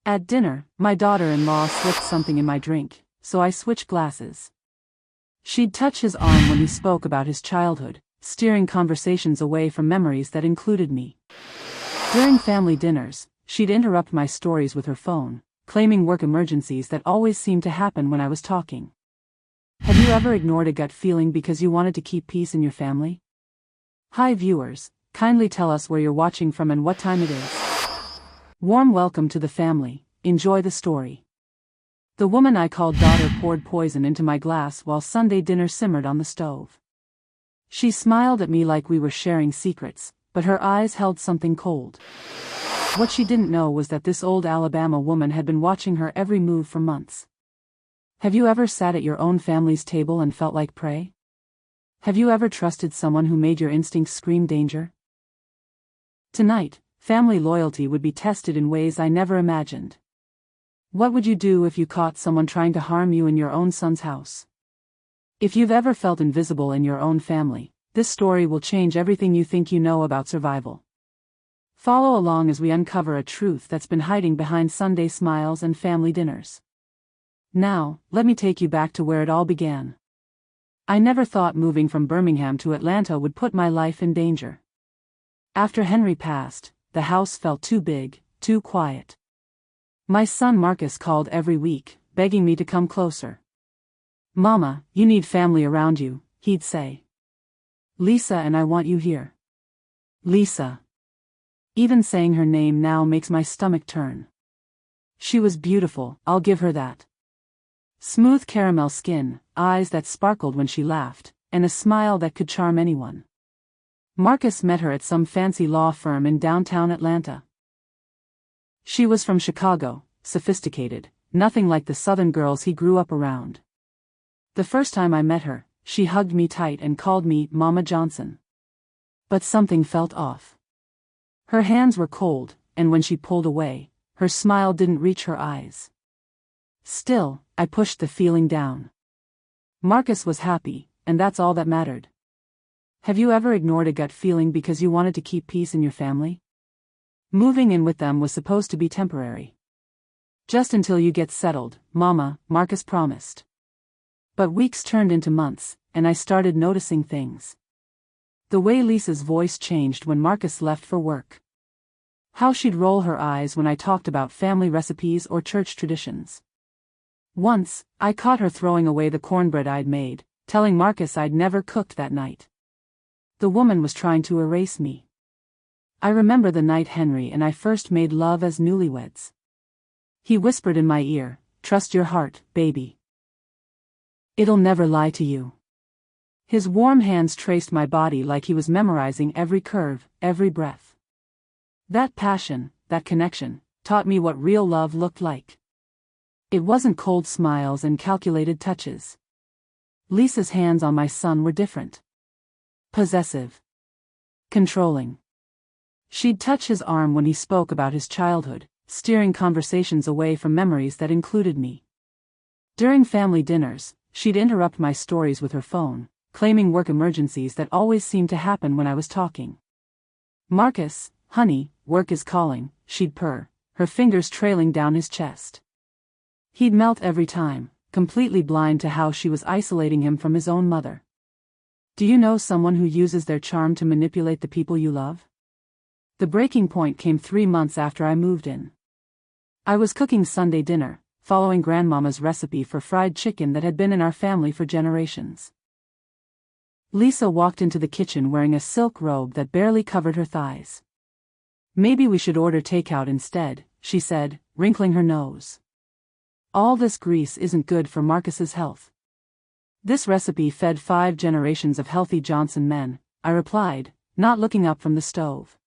At dinner, my daughter-in-law slipped something in my drink, so I switched glasses. She'd touch his arm when he spoke about his childhood, steering conversations away from memories that included me. During family dinners, she'd interrupt my stories with her phone, claiming work emergencies that always seemed to happen when I was talking. Have you ever ignored a gut feeling because you wanted to keep peace in your family? Hi viewers, kindly tell us where you're watching from and what time it is. Warm welcome to the family, enjoy the story. The woman I called daughter poured poison into my glass while Sunday dinner simmered on the stove. She smiled at me like we were sharing secrets, but her eyes held something cold. What she didn't know was that this old Alabama woman had been watching her every move for months. Have you ever sat at your own family's table and felt like prey? Have you ever trusted someone who made your instincts scream danger? Tonight, family loyalty would be tested in ways I never imagined. What would you do if you caught someone trying to harm you in your own son's house? If you've ever felt invisible in your own family, this story will change everything you think you know about survival. Follow along as we uncover a truth that's been hiding behind Sunday smiles and family dinners. Now, let me take you back to where it all began. I never thought moving from Birmingham to Atlanta would put my life in danger. After Henry passed, the house felt too big, too quiet. My son Marcus called every week, begging me to come closer. "Mama, you need family around you," he'd say. "Lisa and I want you here." Lisa. Even saying her name now makes my stomach turn. She was beautiful, I'll give her that. Smooth caramel skin, eyes that sparkled when she laughed, and a smile that could charm anyone. Marcus met her at some fancy law firm in downtown Atlanta. She was from Chicago, sophisticated, nothing like the southern girls he grew up around. The first time I met her, she hugged me tight and called me Mama Johnson. But something felt off. Her hands were cold, and when she pulled away, her smile didn't reach her eyes. Still, I pushed the feeling down. Marcus was happy, and that's all that mattered. Have you ever ignored a gut feeling because you wanted to keep peace in your family? Moving in with them was supposed to be temporary. Just until you get settled, Mama, Marcus promised. But weeks turned into months, and I started noticing things. The way Lisa's voice changed when Marcus left for work. How she'd roll her eyes when I talked about family recipes or church traditions. Once, I caught her throwing away the cornbread I'd made, telling Marcus I'd never cooked that night. The woman was trying to erase me. I remember the night Henry and I first made love as newlyweds. He whispered in my ear, "Trust your heart, baby. It'll never lie to you." His warm hands traced my body like he was memorizing every curve, every breath. That passion, that connection, taught me what real love looked like. It wasn't cold smiles and calculated touches. Lisa's hands on my son were different. Possessive. Controlling. She'd touch his arm when he spoke about his childhood, steering conversations away from memories that included me. During family dinners, she'd interrupt my stories with her phone, claiming work emergencies that always seemed to happen when I was talking. "Marcus, honey, work is calling," she'd purr, her fingers trailing down his chest. He'd melt every time, completely blind to how she was isolating him from his own mother. Do you know someone who uses their charm to manipulate the people you love? The breaking point came 3 months after I moved in. I was cooking Sunday dinner, following Grandmama's recipe for fried chicken that had been in our family for generations. Lisa walked into the kitchen wearing a silk robe that barely covered her thighs. "Maybe we should order takeout instead," she said, wrinkling her nose. "All this grease isn't good for Marcus's health." "This recipe fed 5 generations of healthy Johnson men," I replied, not looking up from the stove.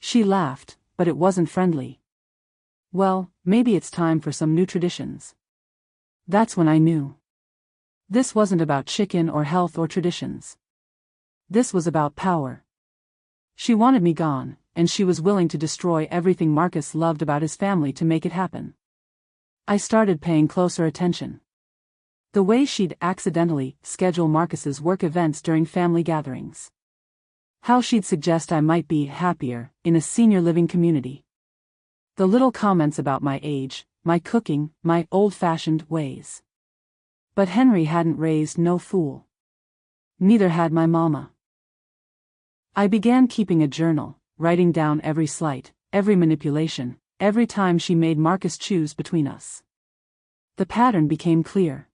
She laughed, but it wasn't friendly. "Well, maybe it's time for some new traditions." That's when I knew. This wasn't about chicken or health or traditions. This was about power. She wanted me gone, and she was willing to destroy everything Marcus loved about his family to make it happen. I started paying closer attention. The way she'd accidentally schedule Marcus's work events during family gatherings. How she'd suggest I might be happier in a senior living community. The little comments about my age, my cooking, my old-fashioned ways. But Henry hadn't raised no fool. Neither had my mama. I began keeping a journal, writing down every slight, every manipulation, every time she made Marcus choose between us. The pattern became clear.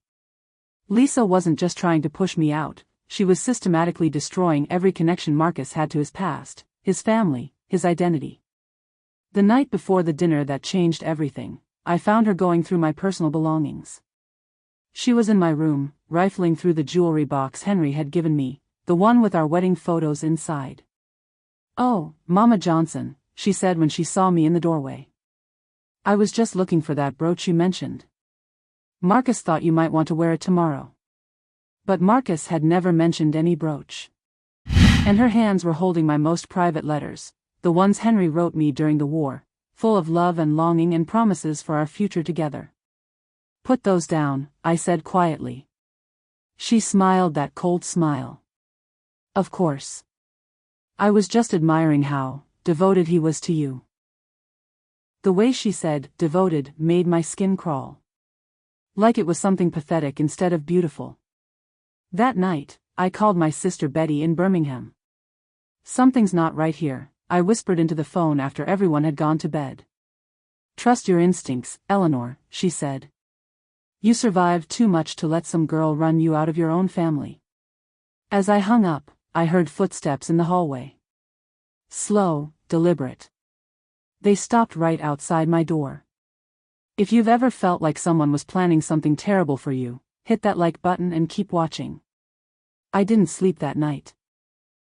Lisa wasn't just trying to push me out, she was systematically destroying every connection Marcus had to his past, his family, his identity. The night before the dinner that changed everything, I found her going through my personal belongings. She was in my room, rifling through the jewelry box Henry had given me, the one with our wedding photos inside. "Oh, Mama Johnson," she said when she saw me in the doorway. "I was just looking for that brooch you mentioned. Marcus thought you might want to wear it tomorrow." But Marcus had never mentioned any brooch. And her hands were holding my most private letters, the ones Henry wrote me during the war, full of love and longing and promises for our future together. "Put those down," I said quietly. She smiled that cold smile. "Of course. I was just admiring how devoted he was to you." The way she said devoted made my skin crawl. Like it was something pathetic instead of beautiful. That night, I called my sister Betty in Birmingham. "Something's not right here," I whispered into the phone after everyone had gone to bed. "Trust your instincts, Eleanor," she said. "You survived too much to let some girl run you out of your own family." As I hung up, I heard footsteps in the hallway. Slow, deliberate. They stopped right outside my door. If you've ever felt like someone was planning something terrible for you, hit that like button and keep watching. I didn't sleep that night.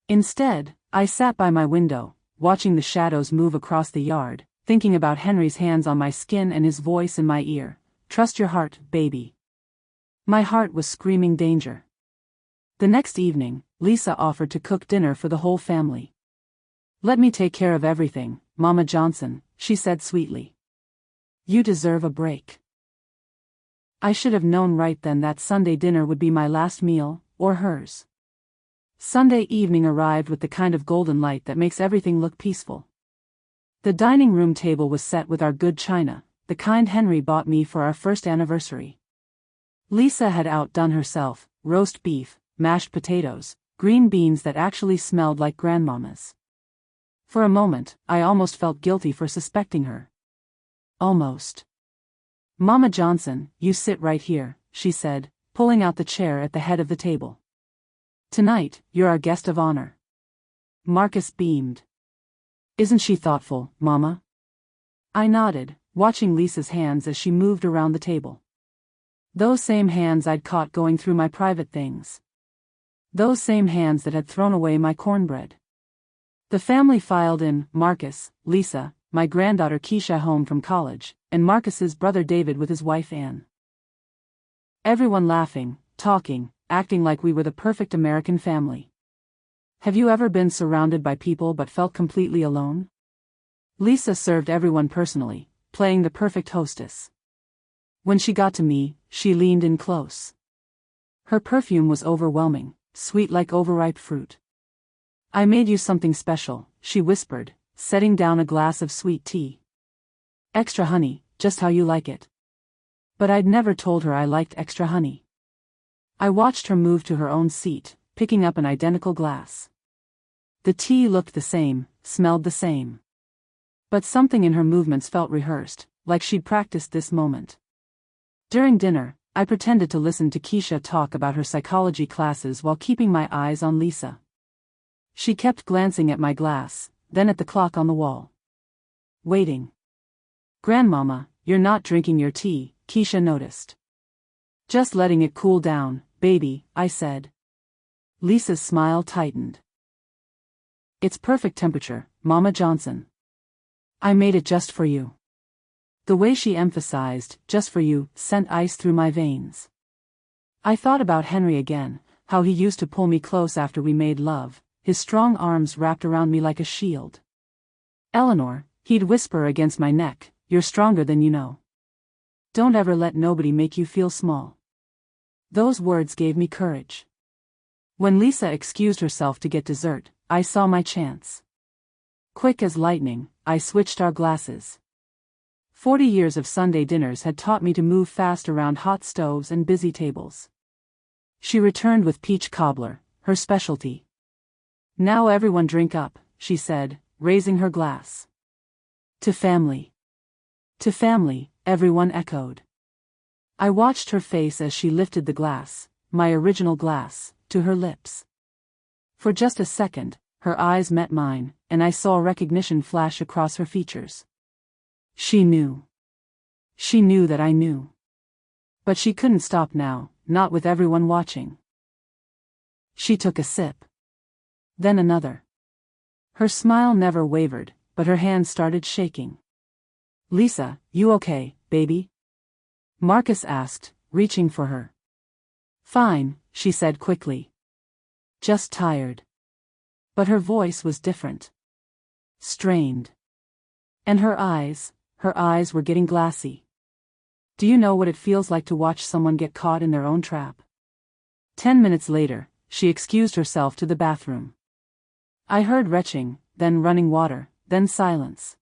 Instead, I sat by my window, watching the shadows move across the yard, thinking about Henry's hands on my skin and his voice in my ear. "Trust your heart, baby." My heart was screaming danger. The next evening, Lisa offered to cook dinner for the whole family. "Let me take care of everything, Mama Johnson," she said sweetly. "You deserve a break." I should have known right then that Sunday dinner would be my last meal, or hers. Sunday evening arrived with the kind of golden light that makes everything look peaceful. The dining room table was set with our good china, the kind Henry bought me for our first anniversary. Lisa had outdone herself: roast beef, mashed potatoes, green beans that actually smelled like grandmama's. For a moment, I almost felt guilty for suspecting her. Almost. "Mama Johnson, you sit right here," she said, pulling out the chair at the head of the table. "Tonight, you're our guest of honor." Marcus beamed. "Isn't she thoughtful, Mama?" I nodded, watching Lisa's hands as she moved around the table. Those same hands I'd caught going through my private things. Those same hands that had thrown away my cornbread. The family filed in: Marcus, Lisa, my granddaughter Keisha home from college, and Marcus's brother David with his wife Anne. Everyone laughing, talking, acting like we were the perfect American family. Have you ever been surrounded by people but felt completely alone? Lisa served everyone personally, playing the perfect hostess. When she got to me, she leaned in close. Her perfume was overwhelming, sweet like overripe fruit. "I made you something special," she whispered, setting down a glass of sweet tea. "Extra honey, just how you like it." But I'd never told her I liked extra honey. I watched her move to her own seat, picking up an identical glass. The tea looked the same, smelled the same. But something in her movements felt rehearsed, like she'd practiced this moment. During dinner, I pretended to listen to Keisha talk about her psychology classes while keeping my eyes on Lisa. She kept glancing at my glass, then at the clock on the wall. "Waiting." "Grandmama, you're not drinking your tea," Keisha noticed. "Just letting it cool down, baby," I said. Lisa's smile tightened. "It's perfect temperature, Mama Johnson. I made it just for you." The way she emphasized, "just for you," sent ice through my veins. I thought about Henry again, how he used to pull me close after we made love, his strong arms wrapped around me like a shield. "Eleanor," he'd whisper against my neck, "you're stronger than you know. Don't ever let nobody make you feel small." Those words gave me courage. When Lisa excused herself to get dessert, I saw my chance. Quick as lightning, I switched our glasses. 40 years of Sunday dinners had taught me to move fast around hot stoves and busy tables. She returned with peach cobbler, her specialty. "Now everyone drink up," she said, raising her glass. "To family." "To family," everyone echoed. I watched her face as she lifted the glass, my original glass, to her lips. For just a second, her eyes met mine, and I saw recognition flash across her features. She knew. She knew that I knew. But she couldn't stop now, not with everyone watching. She took a sip. Then another. Her smile never wavered, but her hands started shaking. "Lisa, you okay, baby?" Marcus asked, reaching for her. "Fine," she said quickly. "Just tired." But her voice was different. Strained. And her eyes were getting glassy. "Do you know what it feels like to watch someone get caught in their own trap?" 10 minutes later, she excused herself to the bathroom. I heard retching, then running water, then silence.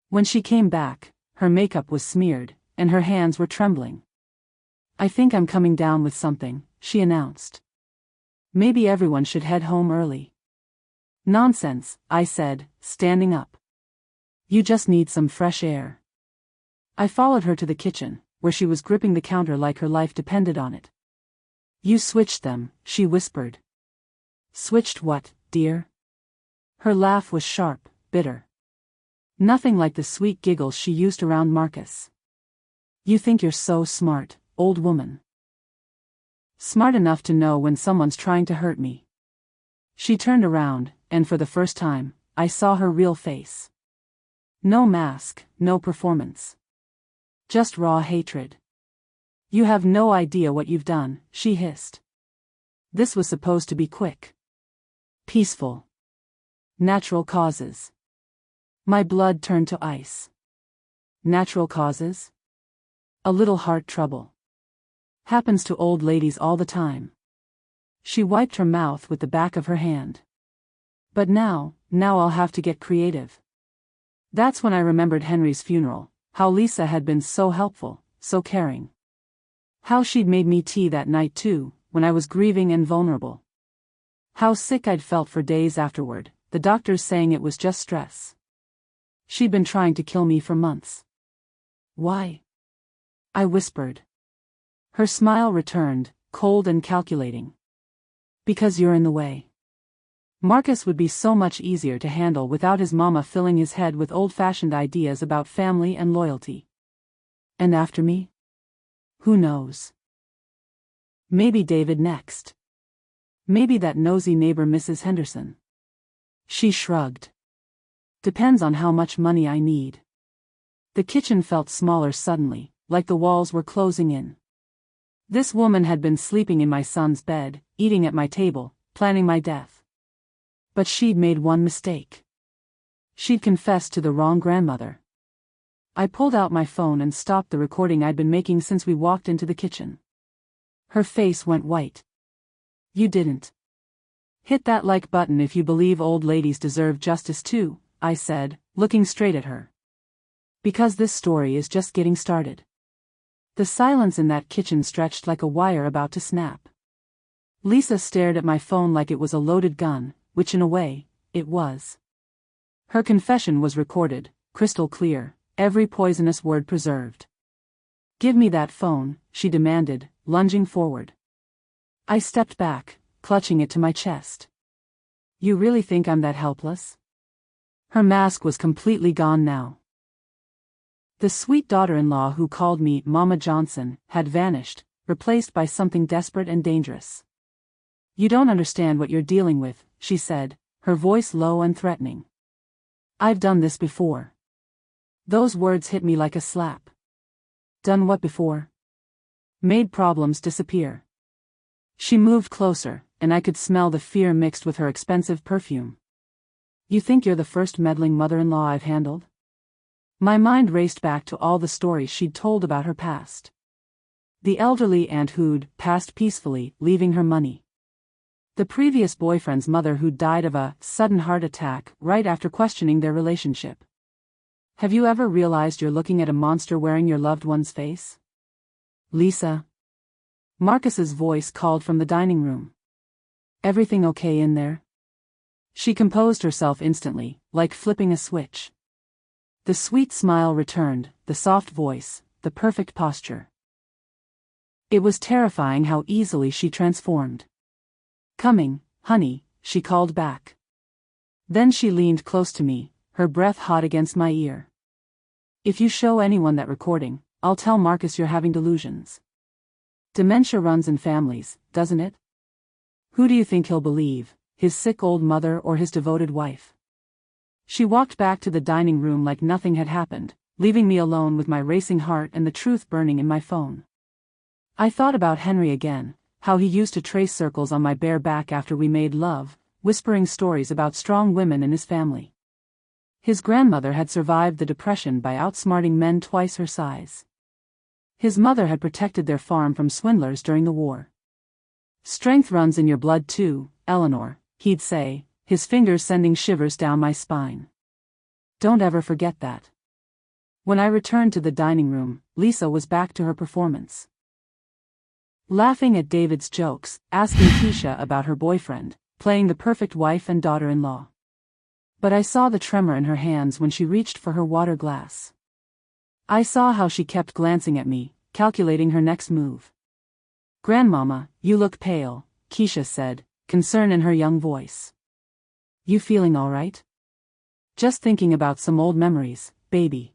When she came back, her makeup was smeared, and her hands were trembling. "I think I'm coming down with something," she announced. "Maybe everyone should head home early." "Nonsense," I said, standing up. "You just need some fresh air." I followed her to the kitchen, where she was gripping the counter like her life depended on it. "You switched them," she whispered. "Switched what, dear?" Her laugh was sharp, bitter. Nothing like the sweet giggles she used around Marcus. "You think you're so smart, old woman. Smart enough to know when someone's trying to hurt me." She turned around, and for the first time, I saw her real face. No mask, no performance. Just raw hatred. "You have no idea what you've done," she hissed. "This was supposed to be quick. Peaceful. Natural causes." My blood turned to ice. Natural causes? A little heart trouble. Happens to old ladies all the time. She wiped her mouth with the back of her hand. "But now I'll have to get creative." That's when I remembered Henry's funeral, how Lisa had been so helpful, so caring. How she'd made me tea that night too, when I was grieving and vulnerable. How sick I'd felt for days afterward, the doctors saying it was just stress. She'd been trying to kill me for months. "Why?" I whispered. Her smile returned, cold and calculating. "Because you're in the way. Marcus would be so much easier to handle without his mama filling his head with old-fashioned ideas about family and loyalty. And after me? Who knows? Maybe David next. Maybe that nosy neighbor Mrs. Henderson." She shrugged. "Depends on how much money I need." The kitchen felt smaller suddenly, like the walls were closing in. This woman had been sleeping in my son's bed, eating at my table, planning my death. But she'd made one mistake. She'd confessed to the wrong grandmother. I pulled out my phone and stopped the recording I'd been making since we walked into the kitchen. Her face went white. "You didn't. Hit that like button if you believe old ladies deserve justice too," I said, looking straight at her. "Because this story is just getting started." The silence in that kitchen stretched like a wire about to snap. Lisa stared at my phone like it was a loaded gun, which in a way, it was. Her confession was recorded, crystal clear, every poisonous word preserved. "Give me that phone," she demanded, lunging forward. I stepped back, clutching it to my chest. "You really think I'm that helpless?" Her mask was completely gone now. The sweet daughter-in-law who called me Mama Johnson had vanished, replaced by something desperate and dangerous. "You don't understand what you're dealing with," she said, her voice low and threatening. "I've done this before." Those words hit me like a slap. Done what before? Made problems disappear. She moved closer, and I could smell the fear mixed with her expensive perfume. "You think you're the first meddling mother-in-law I've handled?" My mind raced back to all the stories she'd told about her past. The elderly aunt who'd passed peacefully, leaving her money. The previous boyfriend's mother who'd died of a sudden heart attack right after questioning their relationship. Have you ever realized you're looking at a monster wearing your loved one's face? Lisa. Marcus's voice called from the dining room. Everything okay in there? She composed herself instantly, like flipping a switch. The sweet smile returned, the soft voice, the perfect posture. It was terrifying how easily she transformed. Coming, honey, she called back. Then she leaned close to me, her breath hot against my ear. If you show anyone that recording, I'll tell Marcus you're having delusions. Dementia runs in families, doesn't it? Who do you think he'll believe, his sick old mother or his devoted wife? She walked back to the dining room like nothing had happened, leaving me alone with my racing heart and the truth burning in my phone. I thought about Henry again, how he used to trace circles on my bare back after we made love, whispering stories about strong women in his family. His grandmother had survived the Depression by outsmarting men twice her size. His mother had protected their farm from swindlers during the war. Strength runs in your blood too, Eleanor, he'd say, his fingers sending shivers down my spine. Don't ever forget that. When I returned to the dining room, Lisa was back to her performance. Laughing at David's jokes, asking Keisha about her boyfriend, playing the perfect wife and daughter-in-law. But I saw the tremor in her hands when she reached for her water glass. I saw how she kept glancing at me, calculating her next move. Grandmama, you look pale, Keisha said, concern in her young voice. You feeling all right? Just thinking about some old memories, baby.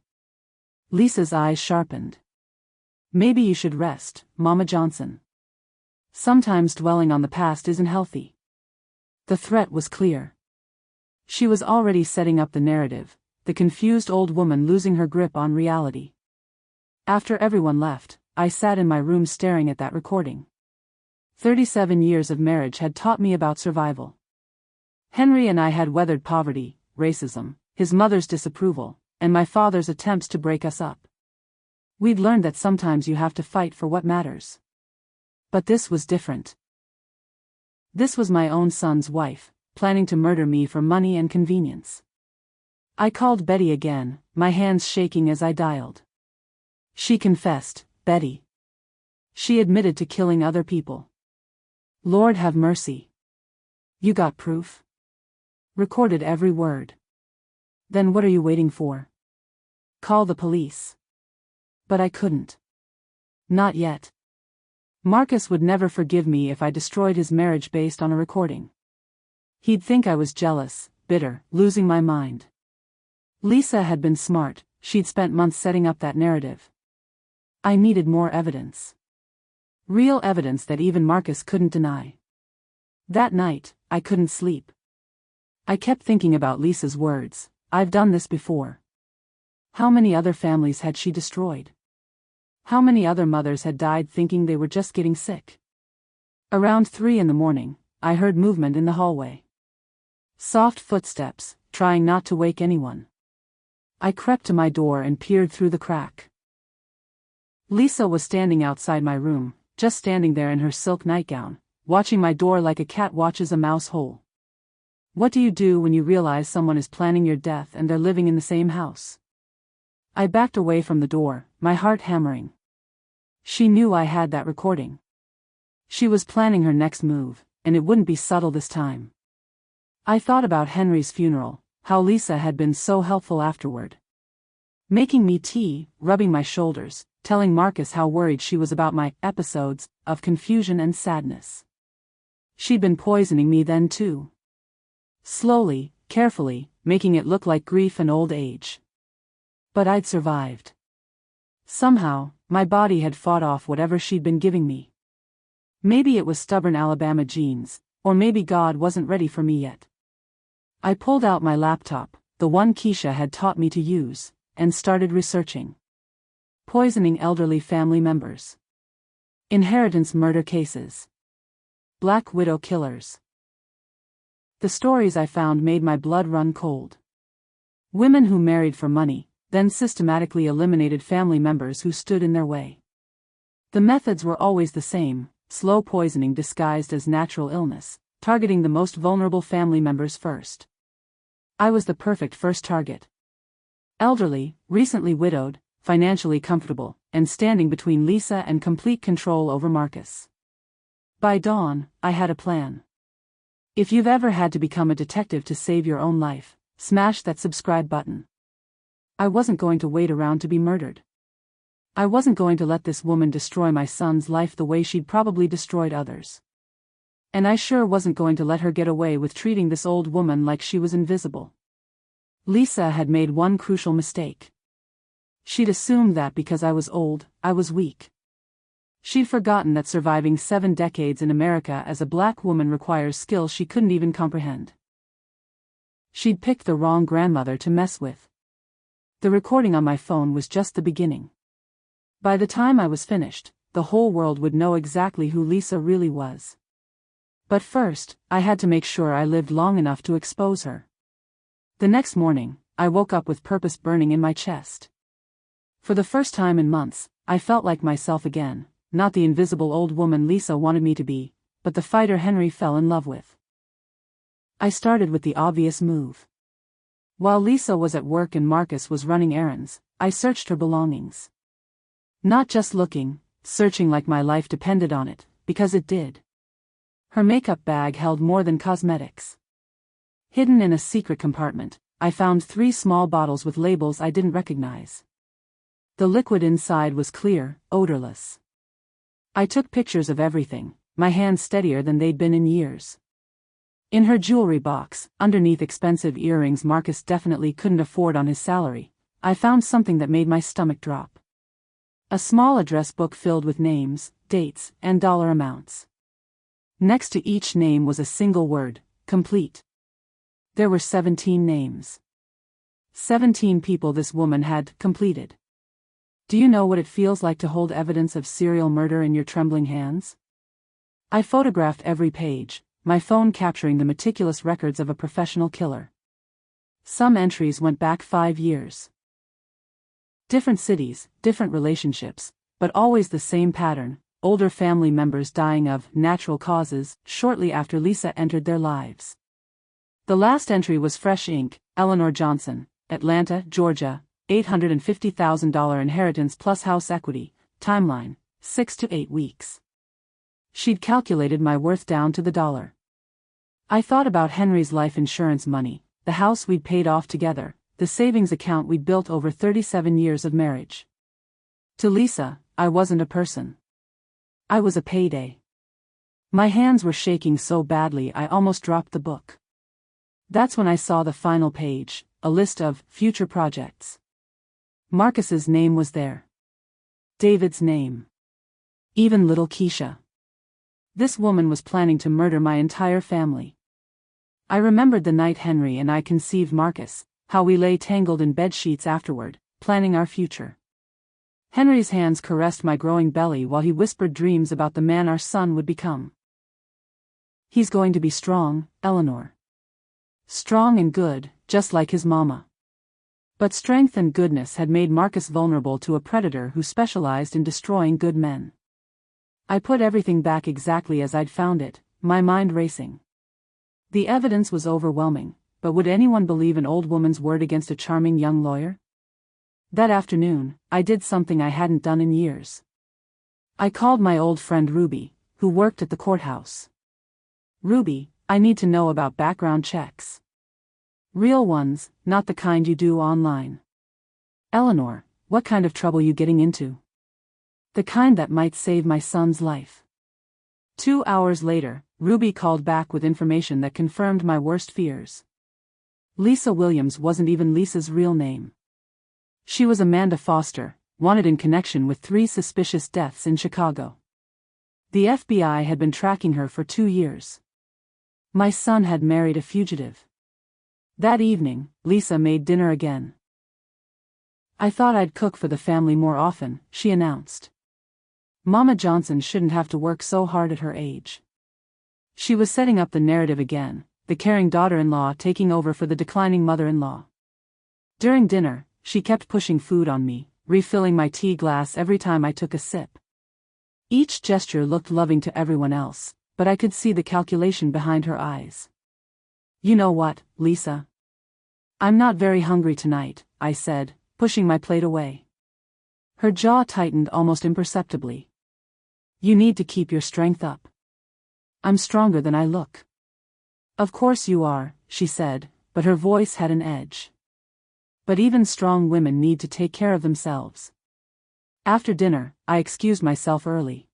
Lisa's eyes sharpened. Maybe you should rest, Mama Johnson. Sometimes dwelling on the past isn't healthy. The threat was clear. She was already setting up the narrative, the confused old woman losing her grip on reality. After everyone left, I sat in my room staring at that recording. 37 years of marriage had taught me about survival. Henry and I had weathered poverty, racism, his mother's disapproval, and my father's attempts to break us up. We'd learned that sometimes you have to fight for what matters. But this was different. This was my own son's wife, planning to murder me for money and convenience. I called Betty again, my hands shaking as I dialed. She confessed, Betty. She admitted to killing other people. Lord have mercy. You got proof? Recorded every word. Then what are you waiting for? Call the police. But I couldn't. Not yet. Marcus would never forgive me if I destroyed his marriage based on a recording. He'd think I was jealous, bitter, losing my mind. Lisa had been smart, she'd spent months setting up that narrative. I needed more evidence. Real evidence that even Marcus couldn't deny. That night, I couldn't sleep. I kept thinking about Lisa's words, I've done this before. How many other families had she destroyed? How many other mothers had died thinking they were just getting sick? Around 3 a.m, I heard movement in the hallway. Soft footsteps, trying not to wake anyone. I crept to my door and peered through the crack. Lisa was standing outside my room, just standing there in her silk nightgown, watching my door like a cat watches a mouse hole. What do you do when you realize someone is planning your death and they're living in the same house? I backed away from the door, my heart hammering. She knew I had that recording. She was planning her next move, and it wouldn't be subtle this time. I thought about Henry's funeral, how Lisa had been so helpful afterward. Making me tea, rubbing my shoulders, telling Marcus how worried she was about my episodes of confusion and sadness. She'd been poisoning me then too. Slowly, carefully, making it look like grief and old age. But I'd survived. Somehow, my body had fought off whatever she'd been giving me. Maybe it was stubborn Alabama genes, or maybe God wasn't ready for me yet. I pulled out my laptop, the one Keisha had taught me to use, and started researching. Poisoning elderly family members. Inheritance murder cases. Black widow killers. The stories I found made my blood run cold. Women who married for money, then systematically eliminated family members who stood in their way. The methods were always the same, slow poisoning disguised as natural illness, targeting the most vulnerable family members first. I was the perfect first target. Elderly, recently widowed, financially comfortable, and standing between Lisa and complete control over Marcus. By dawn, I had a plan. If you've ever had to become a detective to save your own life, smash that subscribe button. I wasn't going to wait around to be murdered. I wasn't going to let this woman destroy my son's life the way she'd probably destroyed others. And I sure wasn't going to let her get away with treating this old woman like she was invisible. Lisa had made one crucial mistake. She'd assumed that because I was old, I was weak. She'd forgotten that surviving 7 decades in America as a black woman requires skills she couldn't even comprehend. She'd picked the wrong grandmother to mess with. The recording on my phone was just the beginning. By the time I was finished, the whole world would know exactly who Lisa really was. But first, I had to make sure I lived long enough to expose her. The next morning, I woke up with purpose burning in my chest. For the first time in months, I felt like myself again, not the invisible old woman Lisa wanted me to be, but the fighter Henry fell in love with. I started with the obvious move. While Lisa was at work and Marcus was running errands, I searched her belongings. Not just looking, searching like my life depended on it, because it did. Her makeup bag held more than cosmetics. Hidden in a secret compartment, I found 3 small bottles with labels I didn't recognize. The liquid inside was clear, odorless. I took pictures of everything, my hands steadier than they'd been in years. In her jewelry box, underneath expensive earrings Marcus definitely couldn't afford on his salary, I found something that made my stomach drop. A small address book filled with names, dates, and dollar amounts. Next to each name was a single word, complete. There were 17 names. 17 people this woman had completed. Do you know what it feels like to hold evidence of serial murder in your trembling hands? I photographed every page, my phone capturing the meticulous records of a professional killer. Some entries went back 5 years. Different cities, different relationships, but always the same pattern, older family members dying of natural causes shortly after Lisa entered their lives. The last entry was Fresh Inc., Eleanor Johnson, Atlanta, Georgia, $850,000 inheritance plus house equity, timeline, 6 to 8 weeks. She'd calculated my worth down to the dollar. I thought about Henry's life insurance money, the house we'd paid off together, the savings account we'd built over 37 years of marriage. To Lisa, I wasn't a person. I was a payday. My hands were shaking so badly I almost dropped the book. That's when I saw the final page, a list of future projects. Marcus's name was there. David's name. Even little Keisha. This woman was planning to murder my entire family. I remembered the night Henry and I conceived Marcus, how we lay tangled in bed sheets afterward, planning our future. Henry's hands caressed my growing belly while he whispered dreams about the man our son would become. He's going to be strong, Eleanor. Strong and good, just like his mama. But strength and goodness had made Marcus vulnerable to a predator who specialized in destroying good men. I put everything back exactly as I'd found it, my mind racing. The evidence was overwhelming, but would anyone believe an old woman's word against a charming young lawyer? That afternoon, I did something I hadn't done in years. I called my old friend Ruby, who worked at the courthouse. Ruby, I need to know about background checks. Real ones, not the kind you do online. Eleanor, what kind of trouble you getting into? The kind that might save my son's life. 2 hours later, Ruby called back with information that confirmed my worst fears. Lisa Williams wasn't even Lisa's real name. She was Amanda Foster, wanted in connection with 3 suspicious deaths in Chicago. The FBI had been tracking her for 2 years. My son had married a fugitive. That evening, Lisa made dinner again. I thought I'd cook for the family more often, she announced. Mama Johnson shouldn't have to work so hard at her age. She was setting up the narrative again, the caring daughter-in-law taking over for the declining mother-in-law. During dinner, she kept pushing food on me, refilling my tea glass every time I took a sip. Each gesture looked loving to everyone else, but I could see the calculation behind her eyes. You know what, Lisa? I'm not very hungry tonight, I said, pushing my plate away. Her jaw tightened almost imperceptibly. You need to keep your strength up. I'm stronger than I look. Of course you are, she said, but her voice had an edge. But even strong women need to take care of themselves. After dinner, I excused myself early.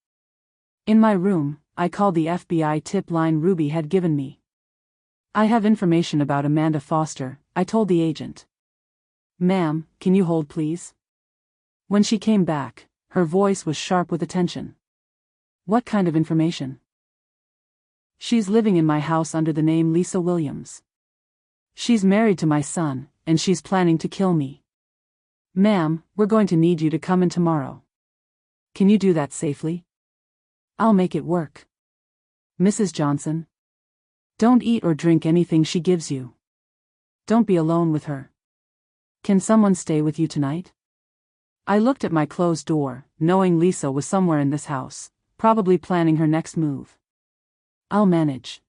In my room, I called the FBI tip line Ruby had given me. I have information about Amanda Foster, I told the agent. Ma'am, can you hold please? When she came back, her voice was sharp with attention. What kind of information? She's living in my house under the name Lisa Williams. She's married to my son, and she's planning to kill me. Ma'am, we're going to need you to come in tomorrow. Can you do that safely? I'll make it work. Mrs. Johnson. Don't eat or drink anything she gives you. Don't be alone with her. Can someone stay with you tonight? I looked at my closed door, knowing Lisa was somewhere in this house, probably planning her next move. I'll manage.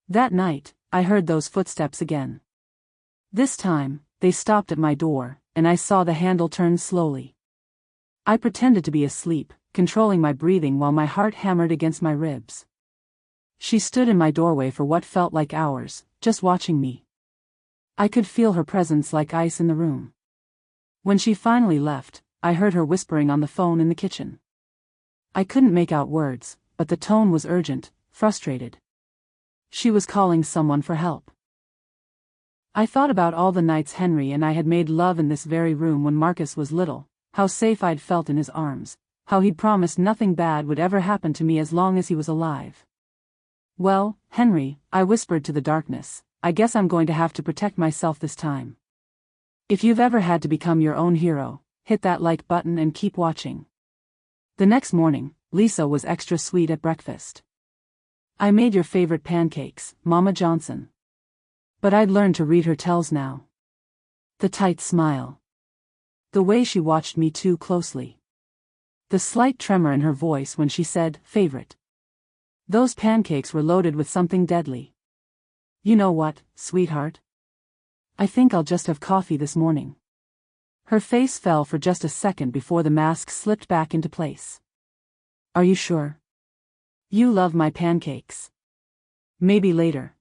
That night, I heard those footsteps again. This time, they stopped at my door, and I saw the handle turn slowly. I pretended to be asleep, controlling my breathing while my heart hammered against my ribs. She stood in my doorway for what felt like hours, just watching me. I could feel her presence like ice in the room. When she finally left, I heard her whispering on the phone in the kitchen. I couldn't make out words, but the tone was urgent, frustrated. She was calling someone for help. I thought about all the nights Henry and I had made love in this very room when Marcus was little, how safe I'd felt in his arms, how he'd promised nothing bad would ever happen to me as long as he was alive. Well, Henry, I whispered to the darkness, I guess I'm going to have to protect myself this time. If you've ever had to become your own hero, hit that like button and keep watching. The next morning, Lisa was extra sweet at breakfast. I made your favorite pancakes, Mama Johnson. But I'd learned to read her tells now. The tight smile. The way she watched me too closely. The slight tremor in her voice when she said, favorite. Those pancakes were loaded with something deadly. You know what, sweetheart? I think I'll just have coffee this morning. Her face fell for just a second before the mask slipped back into place. Are you sure? You love my pancakes. Maybe later.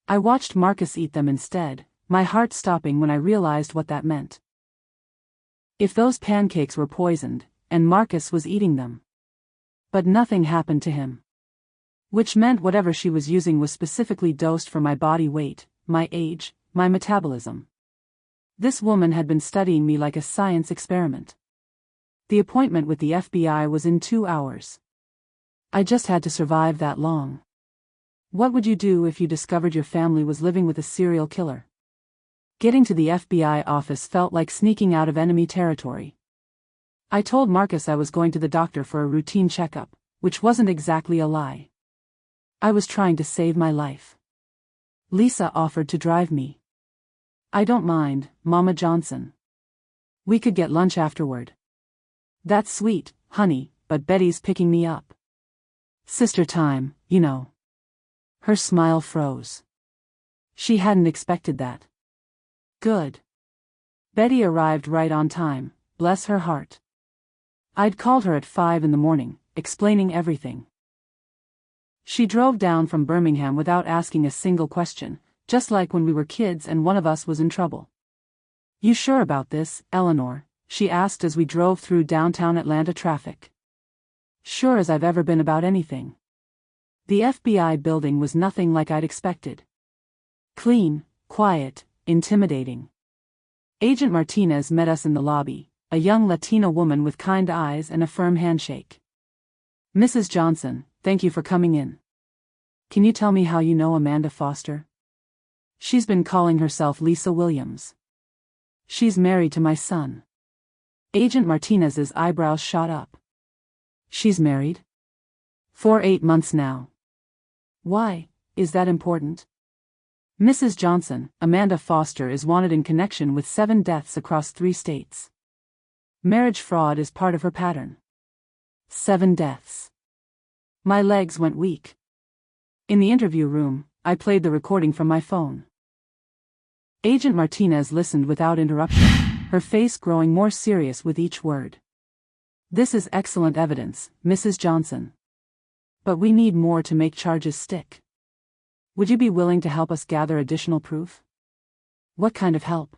I watched Marcus eat them instead, my heart stopping when I realized what that meant. If those pancakes were poisoned, and Marcus was eating them. But nothing happened to him. Which meant whatever she was using was specifically dosed for my body weight, my age, my metabolism. This woman had been studying me like a science experiment. The appointment with the FBI was in 2 hours. I just had to survive that long. What would you do if you discovered your family was living with a serial killer? Getting to the FBI office felt like sneaking out of enemy territory. I told Marcus I was going to the doctor for a routine checkup, which wasn't exactly a lie. I was trying to save my life. Lisa offered to drive me. I don't mind, Mama Johnson. We could get lunch afterward. That's sweet, honey, but Betty's picking me up. Sister time, you know. Her smile froze. She hadn't expected that. Good. Betty arrived right on time, bless her heart. I'd called her at 5 in the morning, explaining everything. She drove down from Birmingham without asking a single question, just like when we were kids and one of us was in trouble. You sure about this, Eleanor? She asked as we drove through downtown Atlanta traffic. Sure as I've ever been about anything. The FBI building was nothing like I'd expected. Clean, quiet, intimidating. Agent Martinez met us in the lobby, a young Latina woman with kind eyes and a firm handshake. Mrs. Johnson, thank you for coming in. Can you tell me how you know Amanda Foster? She's been calling herself Lisa Williams. She's married to my son. Agent Martinez's eyebrows shot up. She's married? For 8 months now. Why, is that important? Mrs. Johnson, Amanda Foster is wanted in connection with 7 deaths across 3 states. Marriage fraud is part of her pattern. 7 deaths. My legs went weak. In the interview room, I played the recording from my phone. Agent Martinez listened without interruption, her face growing more serious with each word. This is excellent evidence, Mrs. Johnson. But we need more to make charges stick. Would you be willing to help us gather additional proof? What kind of help?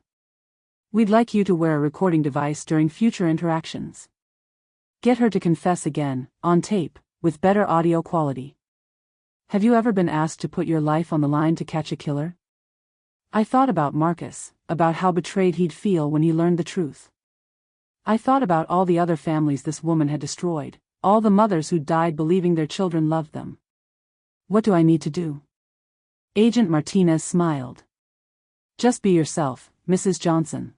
We'd like you to wear a recording device during future interactions. Get her to confess again, on tape, with better audio quality. Have you ever been asked to put your life on the line to catch a killer? I thought about Marcus, about how betrayed he'd feel when he learned the truth. I thought about all the other families this woman had destroyed, all the mothers who died believing their children loved them. What do I need to do? Agent Martinez smiled. Just be yourself, Mrs. Johnson.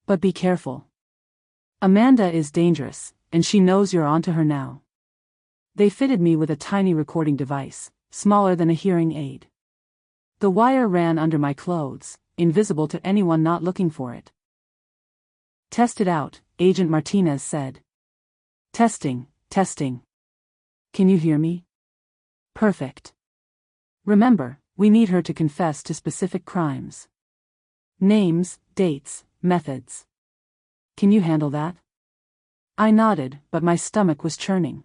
But be careful. Amanda is dangerous, and she knows you're onto her now. They fitted me with a tiny recording device, smaller than a hearing aid. The wire ran under my clothes, invisible to anyone not looking for it. Test it out, Agent Martinez said. Testing, testing. Can you hear me? Perfect. Remember, we need her to confess to specific crimes. Names, dates, methods. Can you handle that? I nodded, but my stomach was churning.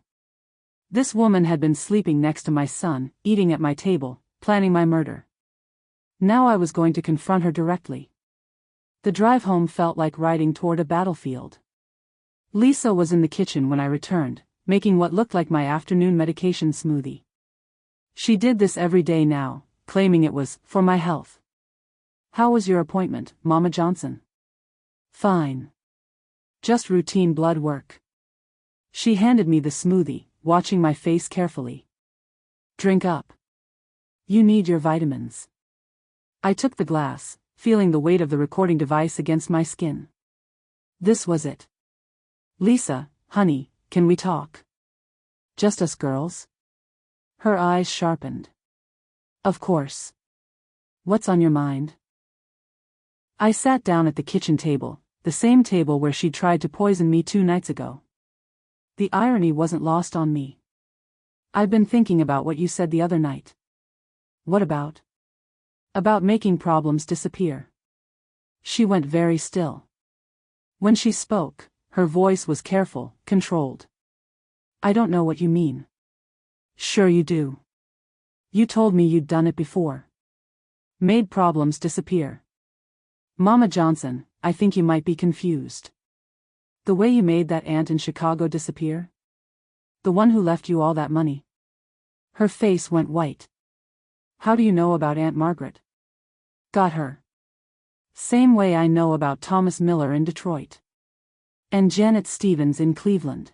This woman had been sleeping next to my son, eating at my table, planning my murder. Now I was going to confront her directly. The drive home felt like riding toward a battlefield. Lisa was in the kitchen when I returned, making what looked like my afternoon medication smoothie. She did this every day now, claiming it was for my health. How was your appointment, Mama Johnson? Fine. Just routine blood work. She handed me the smoothie, watching my face carefully. Drink up. You need your vitamins. I took the glass, feeling the weight of the recording device against my skin. This was it. Lisa, honey, can we talk? Just us girls? Her eyes sharpened. Of course. What's on your mind? I sat down at the kitchen table, the same table where she'd tried to poison me 2 nights ago. The irony wasn't lost on me. I've been thinking about what you said the other night. What about? About making problems disappear. She went very still. When she spoke, her voice was careful, controlled. I don't know what you mean. Sure you do. You told me you'd done it before. Made problems disappear. Mama Johnson, I think you might be confused. The way you made that aunt in Chicago disappear? The one who left you all that money? Her face went white. How do you know about Aunt Margaret? Got her. Same way I know about Thomas Miller in Detroit. And Janet Stevens in Cleveland.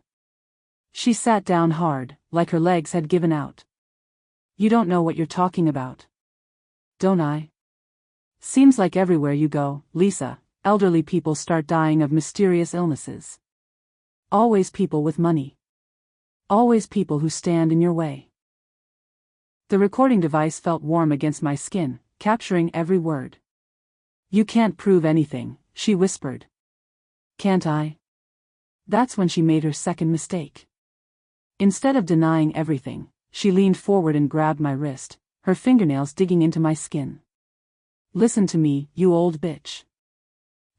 She sat down hard, like her legs had given out. You don't know what you're talking about. Don't I? Seems like everywhere you go, Lisa, elderly people start dying of mysterious illnesses. Always people with money. Always people who stand in your way. The recording device felt warm against my skin, capturing every word. You can't prove anything, she whispered. Can't I? That's when she made her second mistake. Instead of denying everything, she leaned forward and grabbed my wrist, her fingernails digging into my skin. Listen to me, you old bitch.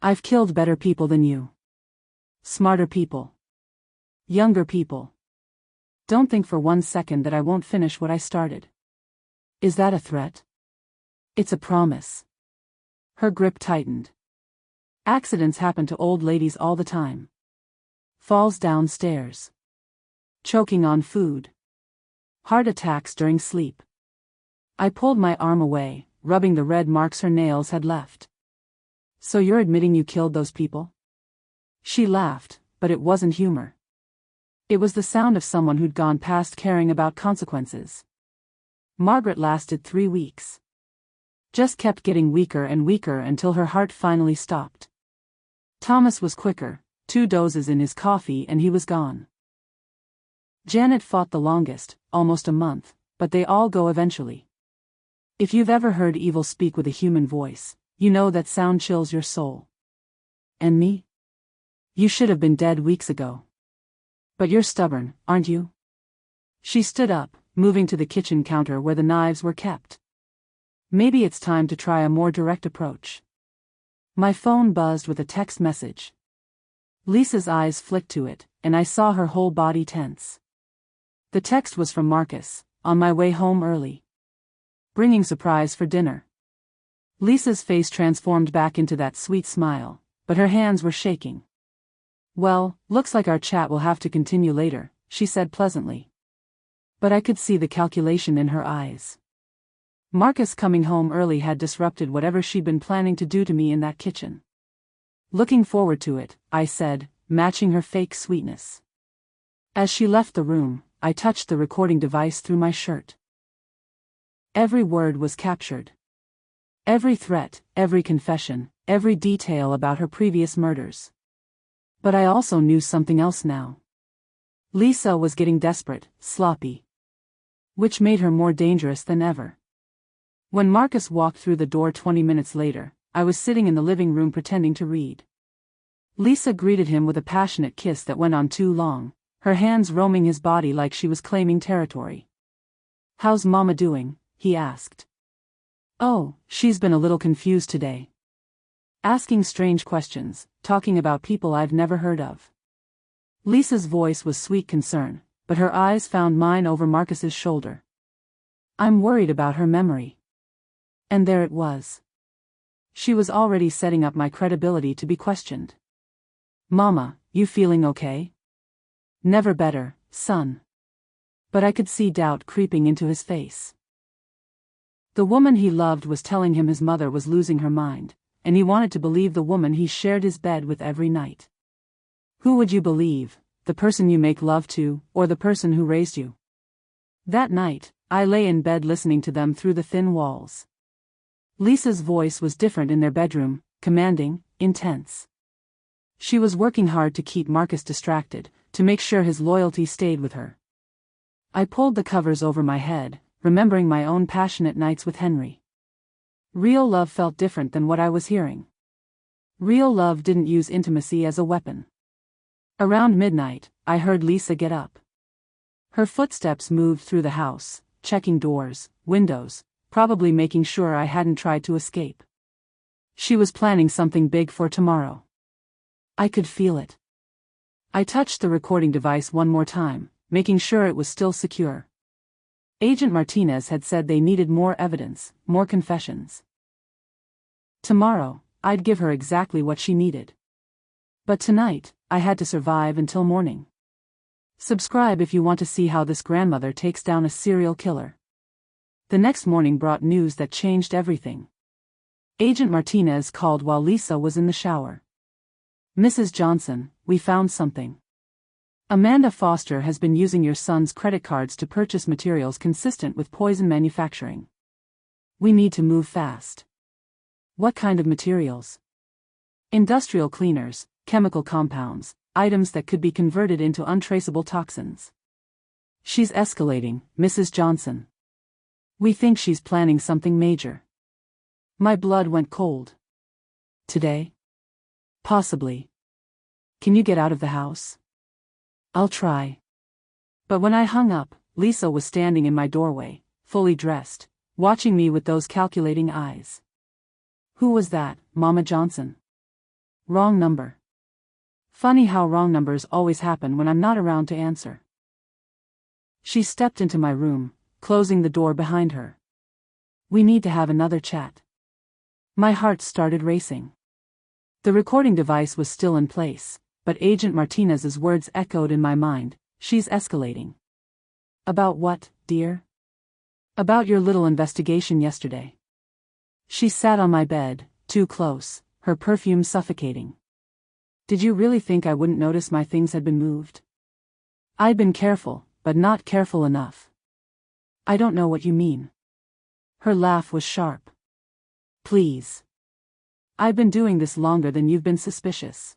I've killed better people than you. Smarter people. Younger people. Don't think for 1 second that I won't finish what I started. Is that a threat? It's a promise. Her grip tightened. Accidents happen to old ladies all the time. Falls downstairs. Choking on food. Heart attacks during sleep. I pulled my arm away, rubbing the red marks her nails had left. So you're admitting you killed those people? She laughed, but it wasn't humor. It was the sound of someone who'd gone past caring about consequences. Margaret lasted 3 weeks. Just kept getting weaker and weaker until her heart finally stopped. Thomas was quicker, 2 doses in his coffee and he was gone. Janet fought the longest, almost a month, but they all go eventually. If you've ever heard evil speak with a human voice, you know that sound chills your soul. And me? You should have been dead weeks ago. But you're stubborn, aren't you? She stood up, moving to the kitchen counter where the knives were kept. Maybe it's time to try a more direct approach. My phone buzzed with a text message. Lisa's eyes flicked to it, and I saw her whole body tense. The text was from Marcus, on my way home early. Bringing surprise for dinner. Lisa's face transformed back into that sweet smile, but her hands were shaking. Well, looks like our chat will have to continue later, she said pleasantly. But I could see the calculation in her eyes. Marcus coming home early had disrupted whatever she'd been planning to do to me in that kitchen. Looking forward to it, I said, matching her fake sweetness. As she left the room, I touched the recording device through my shirt. Every word was captured. Every threat, every confession, every detail about her previous murders. But I also knew something else now. Lisa was getting desperate, sloppy. Which made her more dangerous than ever. When Marcus walked through the door 20 minutes later, I was sitting in the living room pretending to read. Lisa greeted him with a passionate kiss that went on too long, her hands roaming his body like she was claiming territory. "How's Mama doing?" he asked. "Oh, she's been a little confused today. Asking strange questions, talking about people I've never heard of." Lisa's voice was sweet concern, but her eyes found mine over Marcus's shoulder. "I'm worried about her memory." And there it was. She was already setting up my credibility to be questioned. "Mama, you feeling okay?" "Never better, son." But I could see doubt creeping into his face. The woman he loved was telling him his mother was losing her mind, and he wanted to believe the woman he shared his bed with every night. Who would you believe, the person you make love to, or the person who raised you? That night, I lay in bed listening to them through the thin walls. Lisa's voice was different in their bedroom, commanding, intense. She was working hard to keep Marcus distracted, to make sure his loyalty stayed with her. I pulled the covers over my head, remembering my own passionate nights with Henry. Real love felt different than what I was hearing. Real love didn't use intimacy as a weapon. Around midnight, I heard Lisa get up. Her footsteps moved through the house, checking doors, windows, probably making sure I hadn't tried to escape. She was planning something big for tomorrow. I could feel it. I touched the recording device one more time, making sure it was still secure. Agent Martinez had said they needed more evidence, more confessions. Tomorrow, I'd give her exactly what she needed. But tonight, I had to survive until morning. Subscribe if you want to see how this grandmother takes down a serial killer. The next morning brought news that changed everything. Agent Martinez called while Lisa was in the shower. "Mrs. Johnson, we found something. Amanda Foster has been using your son's credit cards to purchase materials consistent with poison manufacturing. We need to move fast." "What kind of materials?" "Industrial cleaners, chemical compounds, items that could be converted into untraceable toxins." "She's escalating, Mrs. Johnson. We think she's planning something major." My blood went cold. "Today?" "Possibly. Can you get out of the house?" "I'll try." But when I hung up, Lisa was standing in my doorway, fully dressed, watching me with those calculating eyes. "Who was that, Mama Johnson?" "Wrong number." Funny how wrong numbers always happen when I'm not around to answer. She stepped into my room, closing the door behind her. "We need to have another chat." My heart started racing. The recording device was still in place, but Agent Martinez's words echoed in my mind. "She's escalating." "About what, dear?" "About your little investigation yesterday." She sat on my bed, too close, her perfume suffocating. "Did you really think I wouldn't notice my things had been moved?" "I'd been careful, but not careful enough." "I don't know what you mean." Her laugh was sharp. "Please. I've been doing this longer than you've been suspicious.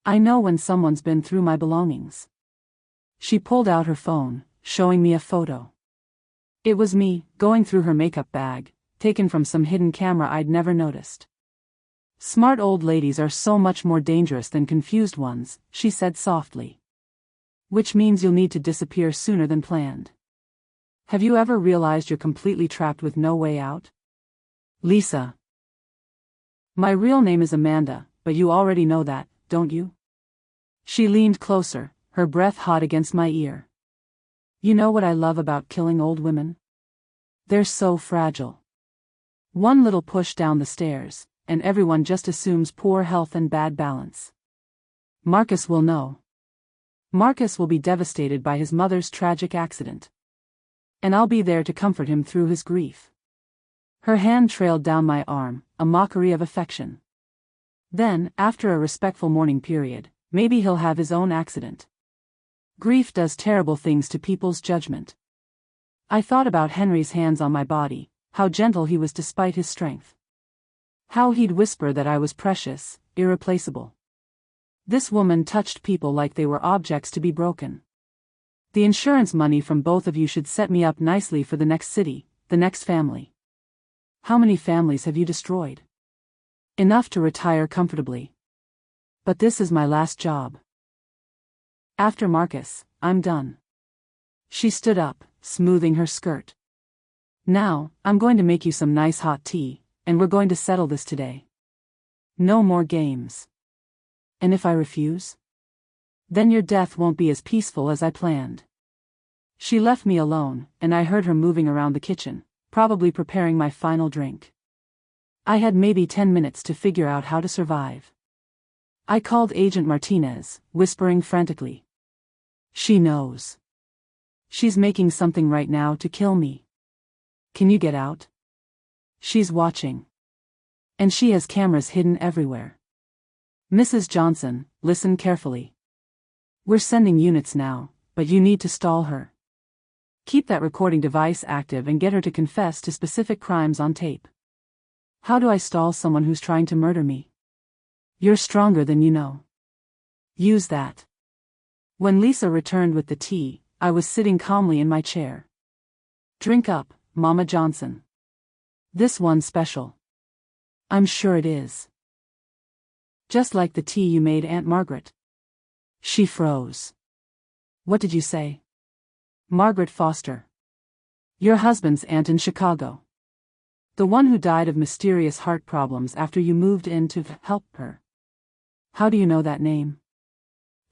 I know when someone's been through my belongings." She pulled out her phone, showing me a photo. It was me, going through her makeup bag, taken from some hidden camera I'd never noticed. "Smart old ladies are so much more dangerous than confused ones," she said softly. "Which means you'll need to disappear sooner than planned. Have you ever realized you're completely trapped with no way out?" Lisa. My real name is Amanda, but you already know that, don't you? She leaned closer, her breath hot against my ear. You know what I love about killing old women? They're so fragile. One little push down the stairs, and everyone just assumes poor health and bad balance. Marcus will know. Marcus will be devastated by his mother's tragic accident. And I'll be there to comfort him through his grief. Her hand trailed down my arm, a mockery of affection. Then, after a respectful mourning period, maybe he'll have his own accident. Grief does terrible things to people's judgment. I thought about Henry's hands on my body, how gentle he was despite his strength. How he'd whisper that I was precious, irreplaceable. This woman touched people like they were objects to be broken. The insurance money from both of you should set me up nicely for the next city, the next family. How many families have you destroyed? Enough to retire comfortably. But this is my last job. After Marcus, I'm done. She stood up, smoothing her skirt. Now, I'm going to make you some nice hot tea, and we're going to settle this today. No more games. And if I refuse? Then your death won't be as peaceful as I planned. She left me alone, and I heard her moving around the kitchen, probably preparing my final drink. I had maybe 10 minutes to figure out how to survive. I called Agent Martinez, whispering frantically. She knows. She's making something right now to kill me. Can you get out? She's watching. And she has cameras hidden everywhere. Mrs. Johnson, listen carefully. We're sending units now, but you need to stall her. Keep that recording device active and get her to confess to specific crimes on tape. How do I stall someone who's trying to murder me? You're stronger than you know. Use that. When Lisa returned with the tea, I was sitting calmly in my chair. Drink up, Mama Johnson. This one's special. I'm sure it is. Just like the tea you made Aunt Margaret. She froze. What did you say? Margaret Foster. Your husband's aunt in Chicago. The one who died of mysterious heart problems after you moved in to help her. How do you know that name?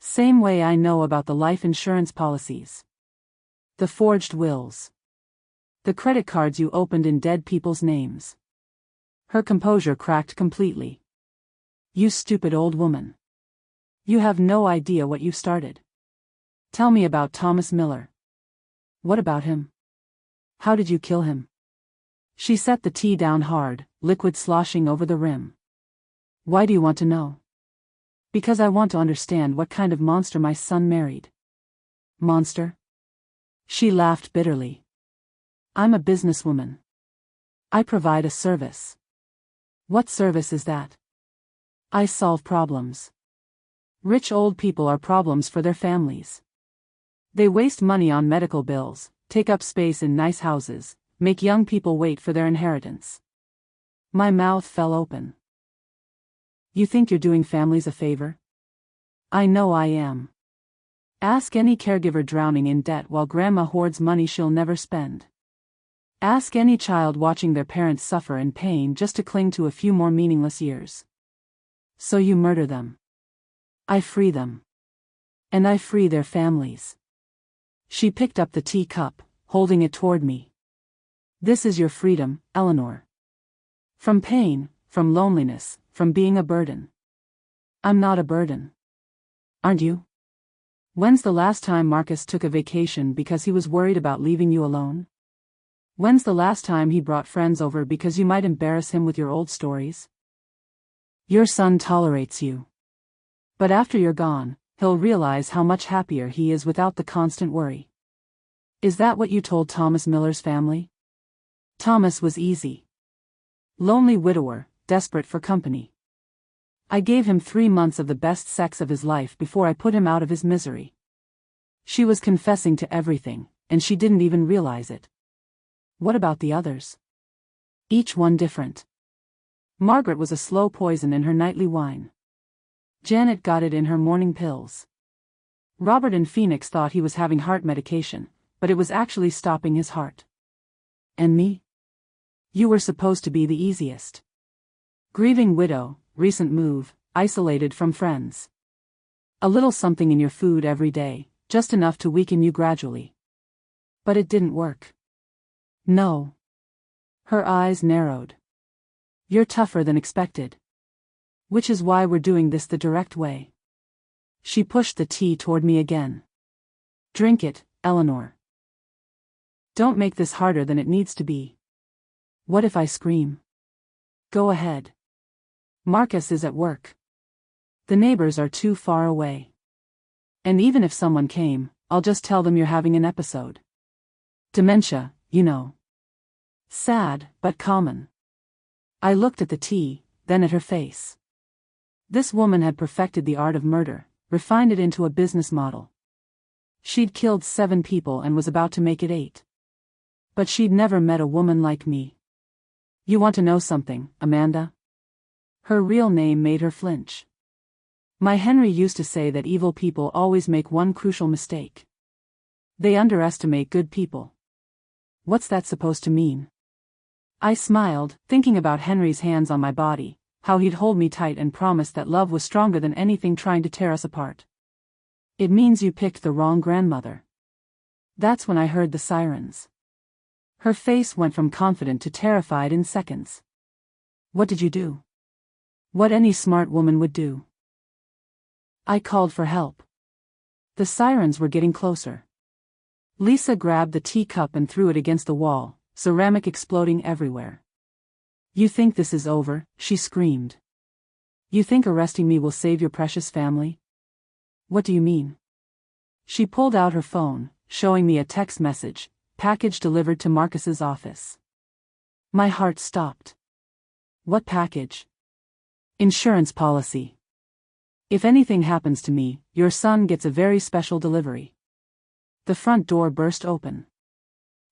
Same way I know about the life insurance policies. The forged wills. The credit cards you opened in dead people's names. Her composure cracked completely. You stupid old woman. You have no idea what you started. Tell me about Thomas Miller. What about him? How did you kill him? She set the tea down hard, liquid sloshing over the rim. Why do you want to know? Because I want to understand what kind of monster my son married. Monster? She laughed bitterly. I'm a businesswoman. I provide a service. What service is that? I solve problems. Rich old people are problems for their families. They waste money on medical bills, take up space in nice houses, make young people wait for their inheritance. My mouth fell open. You think you're doing families a favor? I know I am. Ask any caregiver drowning in debt while grandma hoards money she'll never spend. Ask any child watching their parents suffer in pain just to cling to a few more meaningless years. So you murder them. I free them. And I free their families. She picked up the teacup, holding it toward me. This is your freedom, Eleanor. From pain, from loneliness, from being a burden. I'm not a burden. Aren't you? When's the last time Marcus took a vacation because he was worried about leaving you alone? When's the last time he brought friends over because you might embarrass him with your old stories? Your son tolerates you. But after you're gone, he'll realize how much happier he is without the constant worry. Is that what you told Thomas Miller's family? Thomas was easy. Lonely widower, desperate for company. I gave him 3 months of the best sex of his life before I put him out of his misery. She was confessing to everything, and she didn't even realize it. What about the others? Each one different. Margaret was a slow poison in her nightly wine. Janet got it in her morning pills. Robert in Phoenix thought he was having heart medication, but it was actually stopping his heart. And me? You were supposed to be the easiest. Grieving widow, recent move, isolated from friends. A little something in your food every day, just enough to weaken you gradually. But it didn't work. No. Her eyes narrowed. You're tougher than expected. Which is why we're doing this the direct way. She pushed the tea toward me again. Drink it, Eleanor. Don't make this harder than it needs to be. What if I scream? Go ahead. Marcus is at work. The neighbors are too far away. And even if someone came, I'll just tell them you're having an episode. Dementia, you know. Sad, but common. I looked at the tea, then at her face. This woman had perfected the art of murder, refined it into a business model. She'd killed 7 people and was about to make it 8. But she'd never met a woman like me. You want to know something, Amanda? Her real name made her flinch. My Henry used to say that evil people always make one crucial mistake. They underestimate good people. What's that supposed to mean? I smiled, thinking about Henry's hands on my body, how he'd hold me tight and promise that love was stronger than anything trying to tear us apart. It means you picked the wrong grandmother. That's when I heard the sirens. Her face went from confident to terrified in seconds. What did you do? What any smart woman would do. I called for help. The sirens were getting closer. Lisa grabbed the teacup and threw it against the wall, ceramic exploding everywhere. You think this is over? She screamed. You think arresting me will save your precious family? What do you mean? She pulled out her phone, showing me a text message, package delivered to Marcus's office. My heart stopped. What package? Insurance policy. If anything happens to me, your son gets a very special delivery. The front door burst open.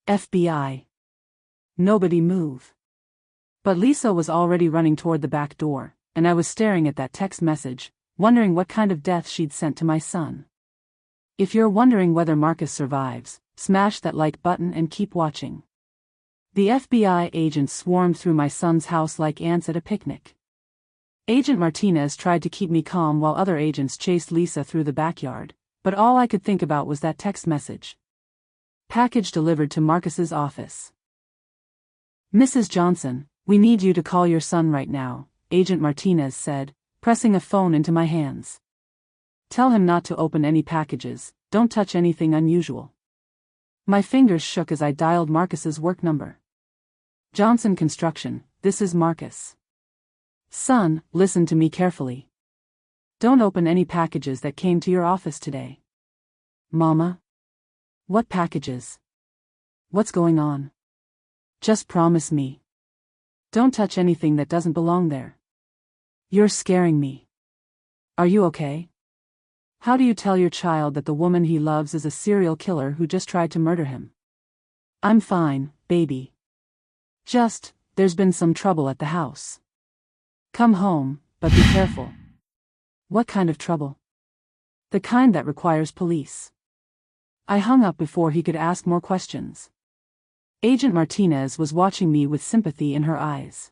FBI. Nobody move. But Lisa was already running toward the back door, and I was staring at that text message, wondering what kind of death she'd sent to my son. If you're wondering whether Marcus survives, smash that like button and keep watching. The FBI agents swarmed through my son's house like ants at a picnic. Agent Martinez tried to keep me calm while other agents chased Lisa through the backyard, but all I could think about was that text message. Package delivered to Marcus's office. Mrs. Johnson, we need you to call your son right now, Agent Martinez said, pressing a phone into my hands. Tell him not to open any packages, don't touch anything unusual. My fingers shook as I dialed Marcus's work number. Johnson Construction, this is Marcus. Son, listen to me carefully. Don't open any packages that came to your office today. Mama? What packages? What's going on? Just promise me. Don't touch anything that doesn't belong there. You're scaring me. Are you okay? How do you tell your child that the woman he loves is a serial killer who just tried to murder him? I'm fine, baby. There's been some trouble at the house. Come home, but be careful. What kind of trouble? The kind that requires police. I hung up before he could ask more questions. Agent Martinez was watching me with sympathy in her eyes.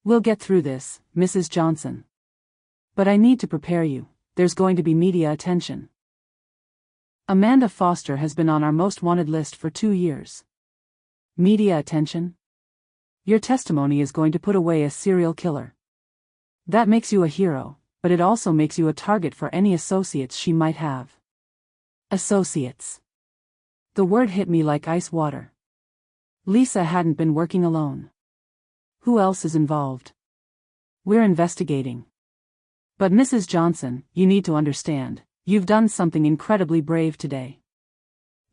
We'll get through this, Mrs. Johnson. But I need to prepare you, there's going to be media attention. Amanda Foster has been on our most wanted list for 2 years. Media attention? Your testimony is going to put away a serial killer. That makes you a hero, but it also makes you a target for any associates she might have. Associates. The word hit me like ice water. Lisa hadn't been working alone. Who else is involved? We're investigating. But Mrs. Johnson, you need to understand, you've done something incredibly brave today.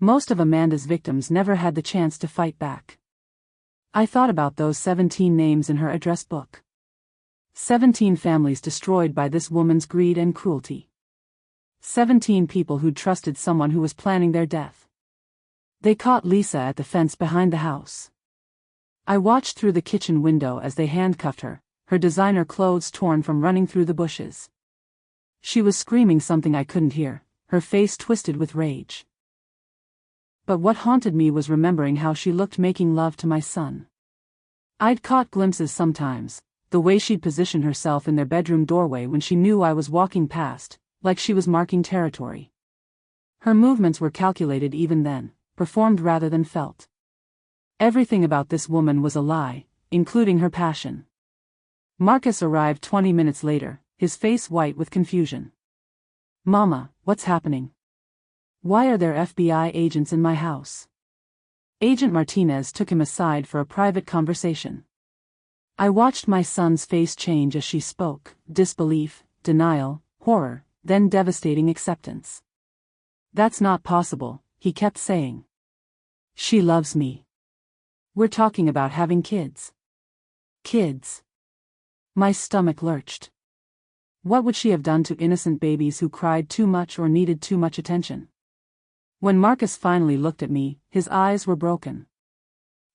Most of Amanda's victims never had the chance to fight back. I thought about those 17 names in her address book. 17 families destroyed by this woman's greed and cruelty. 17 people who'd trusted someone who was planning their death. They caught Lisa at the fence behind the house. I watched through the kitchen window as they handcuffed her, her designer clothes torn from running through the bushes. She was screaming something I couldn't hear, her face twisted with rage. But what haunted me was remembering how she looked making love to my son. I'd caught glimpses sometimes, the way she'd position herself in their bedroom doorway when she knew I was walking past, like she was marking territory. Her movements were calculated even then, performed rather than felt. Everything about this woman was a lie, including her passion. Marcus arrived 20 minutes later, his face white with confusion. "Mama, what's happening? Why are there FBI agents in my house?" Agent Martinez took him aside for a private conversation. I watched my son's face change as she spoke, disbelief, denial, horror, then devastating acceptance. "That's not possible," he kept saying. "She loves me. We're talking about having kids." Kids. My stomach lurched. What would she have done to innocent babies who cried too much or needed too much attention? When Marcus finally looked at me, his eyes were broken.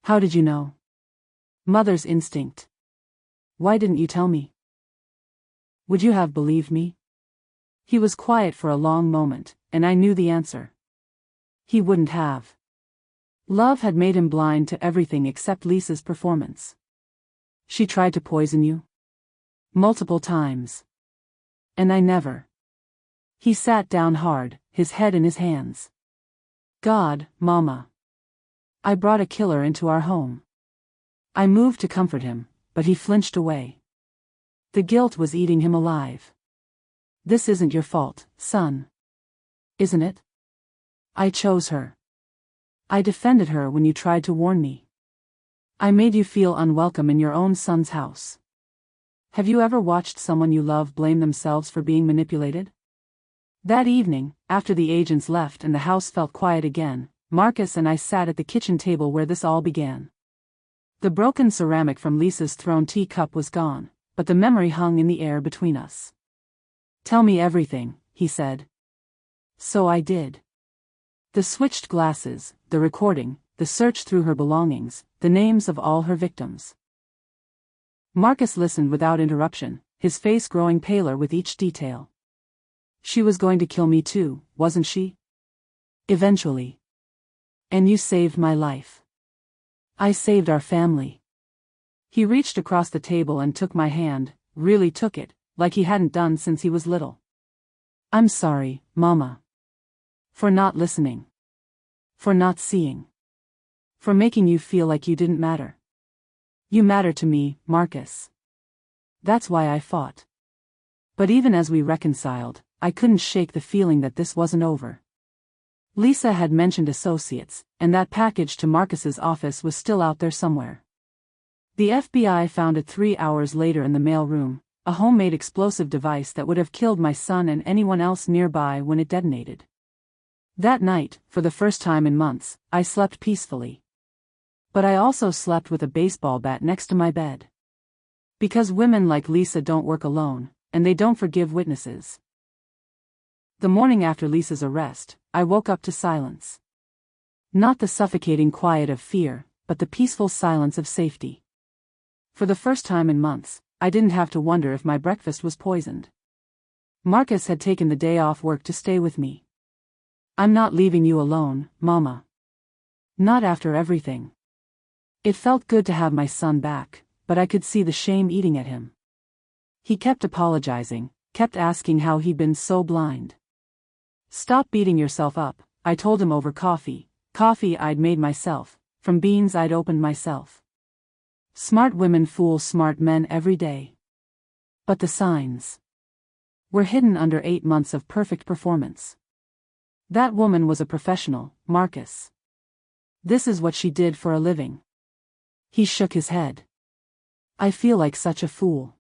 "How did you know?" "Mother's instinct." "Why didn't you tell me?" "Would you have believed me?" He was quiet for a long moment, and I knew the answer. He wouldn't have. Love had made him blind to everything except Lisa's performance. "She tried to poison you?" "Multiple times. And I never." He sat down hard, his head in his hands. "God, Mama. I brought a killer into our home." I moved to comfort him, but he flinched away. The guilt was eating him alive. "This isn't your fault, son. Isn't it? I chose her. I defended her when you tried to warn me. I made you feel unwelcome in your own son's house. Have you ever watched someone you love blame themselves for being manipulated?" That evening, after the agents left and the house felt quiet again, Marcus and I sat at the kitchen table where this all began. The broken ceramic from Lisa's thrown teacup was gone, but the memory hung in the air between us. "Tell me everything," he said. So I did. The switched glasses, the recording, the search through her belongings, the names of all her victims. Marcus listened without interruption, his face growing paler with each detail. "She was going to kill me too, wasn't she? Eventually. And you saved my life. I saved our family." He reached across the table and took my hand, really took it, like he hadn't done since he was little. "I'm sorry, Mama. For not listening. For not seeing. For making you feel like you didn't matter. You matter to me, Marcus. That's why I fought." But even as we reconciled, I couldn't shake the feeling that this wasn't over. Lisa had mentioned associates, and that package to Marcus's office was still out there somewhere. The FBI found it 3 hours later in the mail room, a homemade explosive device that would have killed my son and anyone else nearby when it detonated. That night, for the first time in months, I slept peacefully. But I also slept with a baseball bat next to my bed. Because women like Lisa don't work alone, and they don't forgive witnesses. The morning after Lisa's arrest, I woke up to silence. Not the suffocating quiet of fear, but the peaceful silence of safety. For the first time in months, I didn't have to wonder if my breakfast was poisoned. Marcus had taken the day off work to stay with me. "I'm not leaving you alone, Mama. Not after everything." It felt good to have my son back, but I could see the shame eating at him. He kept apologizing, kept asking how he'd been so blind. "Stop beating yourself up," I told him over coffee I'd made myself, from beans I'd opened myself. Smart women fool smart men every day. But the signs were hidden under 8 months of perfect performance. That woman was a professional, Marcus. This is what she did for a living. He shook his head. "I feel like such a fool."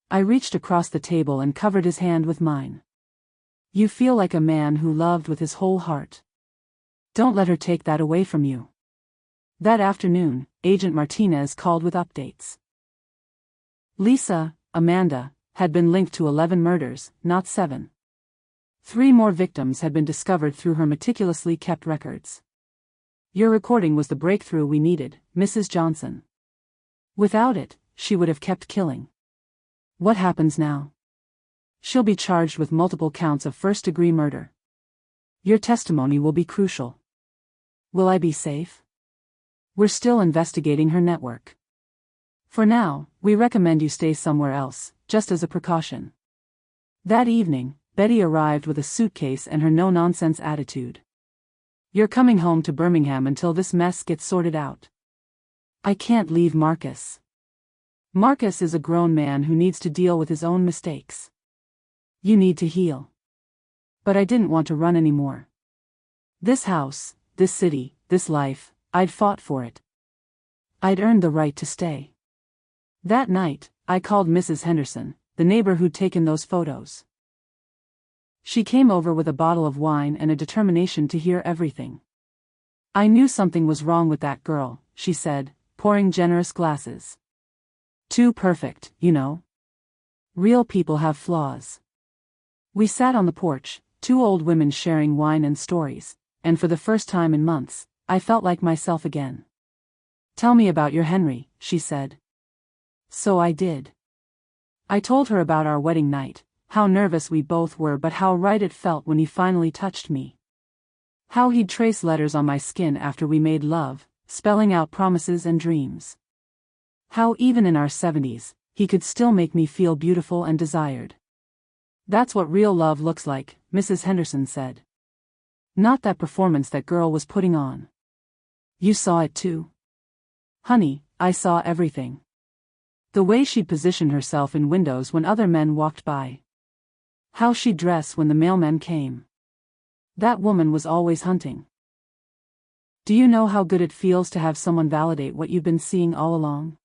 I reached across the table and covered his hand with mine. "You feel like a man who loved with his whole heart. Don't let her take that away from you." That afternoon, Agent Martinez called with updates. Lisa, Amanda, had been linked to 11 murders, not 7. 3 more victims had been discovered through her meticulously kept records. "Your recording was the breakthrough we needed, Mrs. Johnson. Without it, she would have kept killing." "What happens now?" "She'll be charged with multiple counts of first-degree murder. Your testimony will be crucial." "Will I be safe?" "We're still investigating her network. For now, we recommend you stay somewhere else, just as a precaution. That evening, Betty arrived with a suitcase and her no-nonsense attitude. You're coming home to Birmingham until this mess gets sorted out. I can't leave Marcus. Marcus is a grown man who needs to deal with his own mistakes. You need to heal. But I didn't want to run anymore. This house, this city, this life, I'd fought for it. I'd earned the right to stay. That night, I called Mrs. Henderson, the neighbor who'd taken those photos. She came over with a bottle of wine and a determination to hear everything. I knew something was wrong with that girl, she said, pouring generous glasses. Too perfect, you know. Real people have flaws. We sat on the porch, two old women sharing wine and stories, and for the first time in months, I felt like myself again. Tell me about your Henry, she said. So I did. I told her about our wedding night, how nervous we both were but how right it felt when he finally touched me. How he'd trace letters on my skin after we made love, spelling out promises and dreams. How even in our 70s, he could still make me feel beautiful and desired. That's what real love looks like, Mrs. Henderson said. Not that performance that girl was putting on. You saw it too? Honey, I saw everything. The way she'd position herself in windows when other men walked by. How she'd dress when the mailman came. That woman was always hunting. Do you know how good it feels to have someone validate what you've been seeing all along?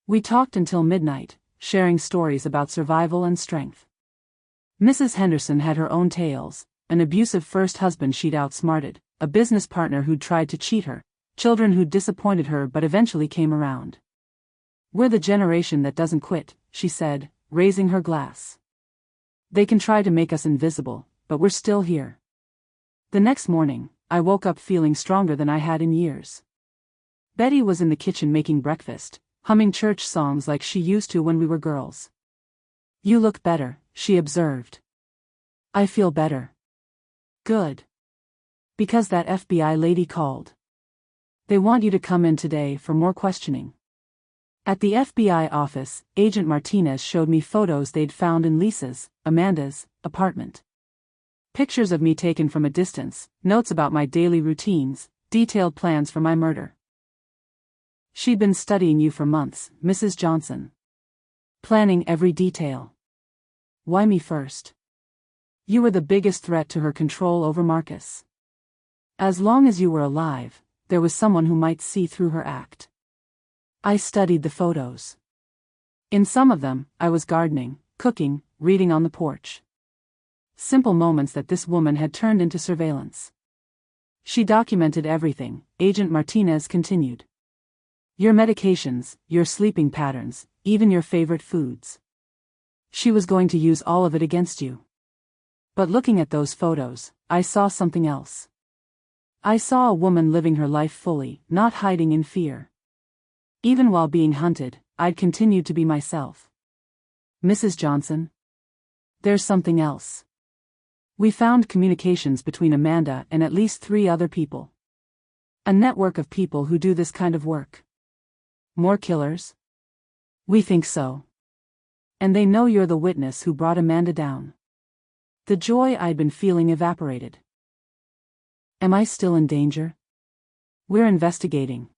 We talked until midnight, sharing stories about survival and strength. Mrs. Henderson had her own tales, an abusive first husband she'd outsmarted, a business partner who'd tried to cheat her, children who'd disappointed her but eventually came around. We're the generation that doesn't quit, she said, raising her glass. They can try to make us invisible, but we're still here. The next morning, I woke up feeling stronger than I had in years. Betty was in the kitchen making breakfast, humming church songs like she used to when we were girls. You look better, she observed. I feel better. Good. Because that FBI lady called. They want you to come in today for more questioning. At the FBI office, Agent Martinez showed me photos they'd found in Lisa's, Amanda's, apartment. Pictures of me taken from a distance, notes about my daily routines, detailed plans for my murder. She'd been studying you for months, Mrs. Johnson. Planning every detail. Why me first? You were the biggest threat to her control over Marcus. As long as you were alive, there was someone who might see through her act. I studied the photos. In some of them, I was gardening, cooking, reading on the porch. Simple moments that this woman had turned into surveillance. She documented everything, Agent Martinez continued. Your medications, your sleeping patterns, even your favorite foods. She was going to use all of it against you. But looking at those photos, I saw something else. I saw a woman living her life fully, not hiding in fear. Even while being hunted, I'd continued to be myself. Mrs. Johnson? There's something else. We found communications between Amanda and at least 3 other people. A network of people who do this kind of work. More killers? We think so. And they know you're the witness who brought Amanda down. The joy I'd been feeling evaporated. Am I still in danger? We're investigating.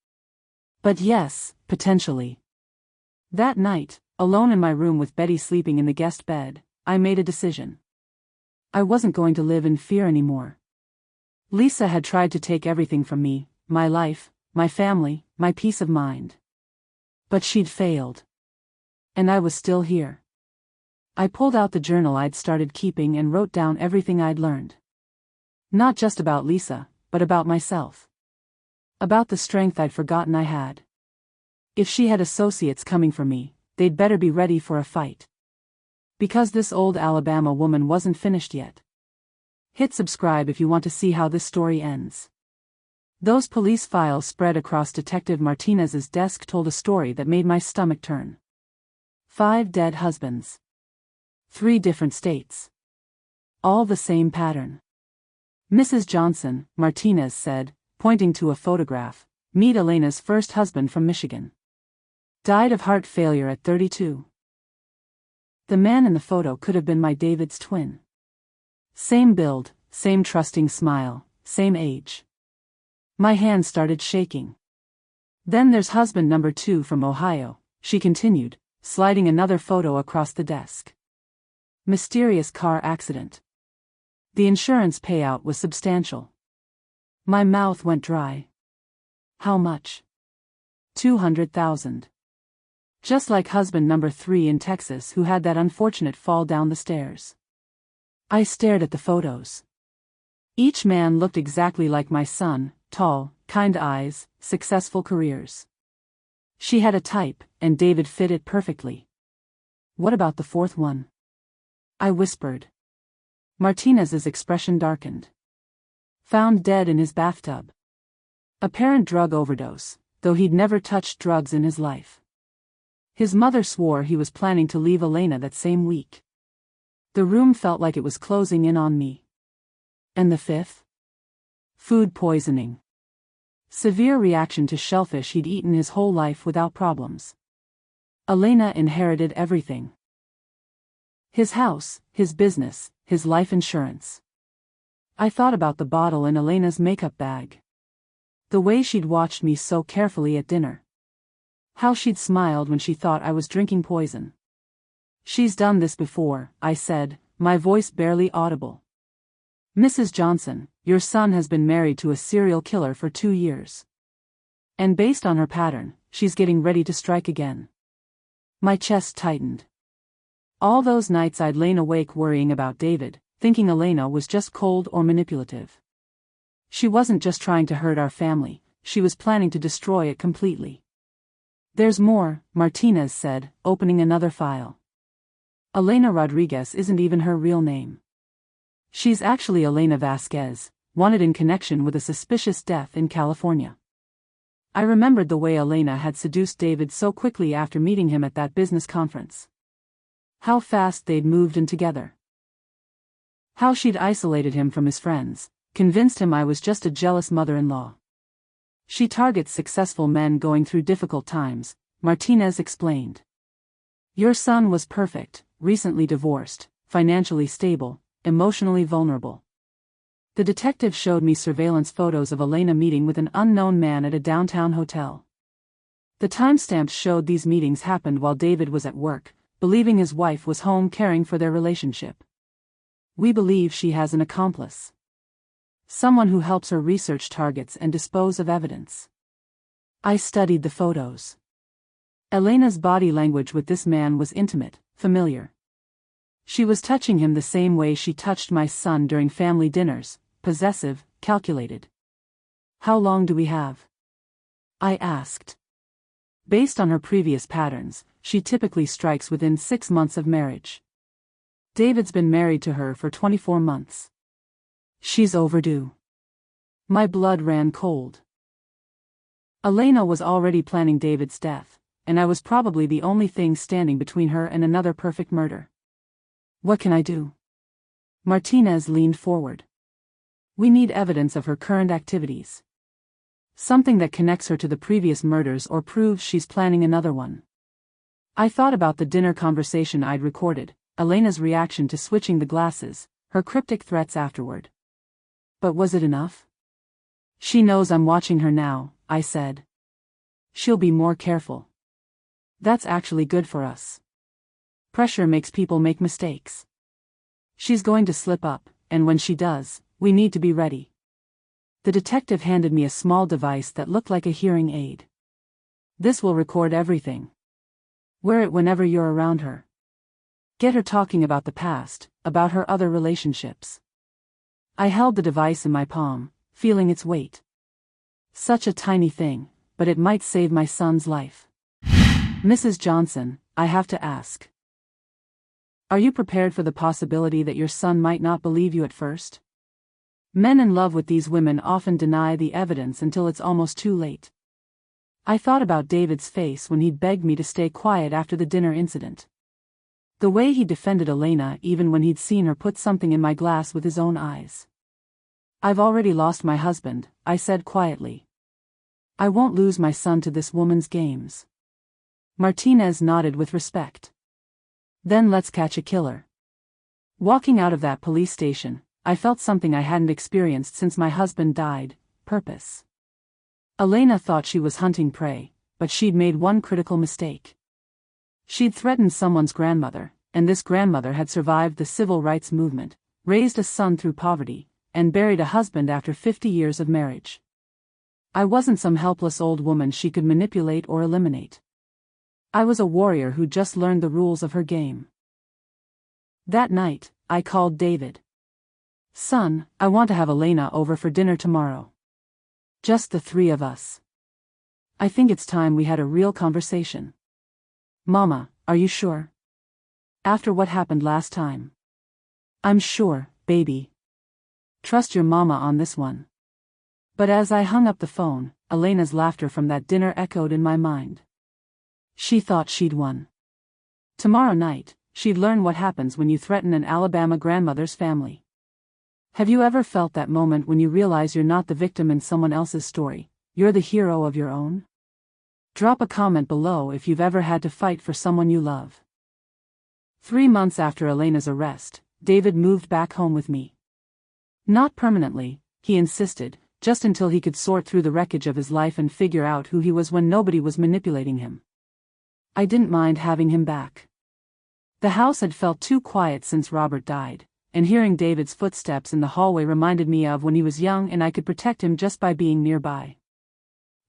But yes, potentially. That night, alone in my room with Betty sleeping in the guest bed, I made a decision. I wasn't going to live in fear anymore. Lisa had tried to take everything from me, my life, my family, my peace of mind. But she'd failed. And I was still here. I pulled out the journal I'd started keeping and wrote down everything I'd learned. Not just about Lisa, but about myself. About the strength I'd forgotten I had. If she had associates coming for me, they'd better be ready for a fight. Because this old Alabama woman wasn't finished yet. Hit subscribe if you want to see how this story ends. Those police files spread across Detective Martinez's desk told a story that made my stomach turn. 5 dead husbands. 3 different states. All the same pattern. Mrs. Johnson, Martinez said, pointing to a photograph, meet Elena's first husband from Michigan. Died of heart failure at 32. The man in the photo could have been my David's twin. Same build, same trusting smile, same age. My hand started shaking. Then there's husband number 2 from Ohio, she continued, sliding another photo across the desk. Mysterious car accident. The insurance payout was substantial. My mouth went dry. How much? 200,000. Just like husband number 3 in Texas who had that unfortunate fall down the stairs. I stared at the photos. Each man looked exactly like my son, tall, kind eyes, successful careers. She had a type, and David fit it perfectly. What about the fourth one? I whispered. Martinez's expression darkened. Found dead in his bathtub. Apparent drug overdose, though he'd never touched drugs in his life. His mother swore he was planning to leave Elena that same week. The room felt like it was closing in on me. And the fifth? Food poisoning. Severe reaction to shellfish he'd eaten his whole life without problems. Elena inherited everything. His house, his business, his life insurance. I thought about the bottle in Elena's makeup bag. The way she'd watched me so carefully at dinner. How she'd smiled when she thought I was drinking poison. She's done this before, I said, my voice barely audible. Mrs. Johnson, your son has been married to a serial killer for 2 years. And based on her pattern, she's getting ready to strike again. My chest tightened. All those nights I'd lain awake worrying about David, thinking Elena was just cold or manipulative. She wasn't just trying to hurt our family, she was planning to destroy it completely. There's more, Martinez said, opening another file. Elena Rodriguez isn't even her real name. She's actually Elena Vasquez, wanted in connection with a suspicious death in California. I remembered the way Elena had seduced David so quickly after meeting him at that business conference. How fast they'd moved in together. How she'd isolated him from his friends, convinced him I was just a jealous mother-in-law. She targets successful men going through difficult times, Martinez explained. Your son was perfect, recently divorced, financially stable, emotionally vulnerable. The detective showed me surveillance photos of Elena meeting with an unknown man at a downtown hotel. The timestamps showed these meetings happened while David was at work, believing his wife was home caring for their relationship. We believe she has an accomplice. Someone who helps her research targets and dispose of evidence. I studied the photos. Elena's body language with this man was intimate, familiar. She was touching him the same way she touched my son during family dinners, possessive, calculated. How long do we have? I asked. Based on her previous patterns, she typically strikes within 6 months of marriage. David's been married to her for 24 months. She's overdue. My blood ran cold. Elena was already planning David's death, and I was probably the only thing standing between her and another perfect murder. What can I do? Martinez leaned forward. We need evidence of her current activities. Something that connects her to the previous murders or proves she's planning another one. I thought about the dinner conversation I'd recorded, Elena's reaction to switching the glasses, her cryptic threats afterward. But was it enough? She knows I'm watching her now, I said. She'll be more careful. That's actually good for us. Pressure makes people make mistakes. She's going to slip up, and when she does, we need to be ready. The detective handed me a small device that looked like a hearing aid. This will record everything. Wear it whenever you're around her. Get her talking about the past, about her other relationships. I held the device in my palm, feeling its weight. Such a tiny thing, but it might save my son's life. Mrs. Johnson, I have to ask. Are you prepared for the possibility that your son might not believe you at first? Men in love with these women often deny the evidence until it's almost too late. I thought about David's face when he'd begged me to stay quiet after the dinner incident. The way he defended Elena even when he'd seen her put something in my glass with his own eyes. I've already lost my husband, I said quietly. I won't lose my son to this woman's games. Martinez nodded with respect. Then let's catch a killer. Walking out of that police station, I felt something I hadn't experienced since my husband died: purpose. Elena thought she was hunting prey, but she'd made one critical mistake. She'd threatened someone's grandmother, and this grandmother had survived the civil rights movement, raised a son through poverty, and buried a husband after 50 years of marriage. I wasn't some helpless old woman she could manipulate or eliminate. I was a warrior who just learned the rules of her game. That night, I called David. "Son, I want to have Elena over for dinner tomorrow. Just the three of us. I think it's time we had a real conversation." "Mama, are you sure? After what happened last time?" "I'm sure, baby. Trust your mama on this one." But as I hung up the phone, Elena's laughter from that dinner echoed in my mind. She thought she'd won. Tomorrow night, she'd learn what happens when you threaten an Alabama grandmother's family. Have you ever felt that moment when you realize you're not the victim in someone else's story, you're the hero of your own? Drop a comment below if you've ever had to fight for someone you love. 3 months after Elena's arrest, David moved back home with me. Not permanently, he insisted, just until he could sort through the wreckage of his life and figure out who he was when nobody was manipulating him. I didn't mind having him back. The house had felt too quiet since Robert died, and hearing David's footsteps in the hallway reminded me of when he was young and I could protect him just by being nearby.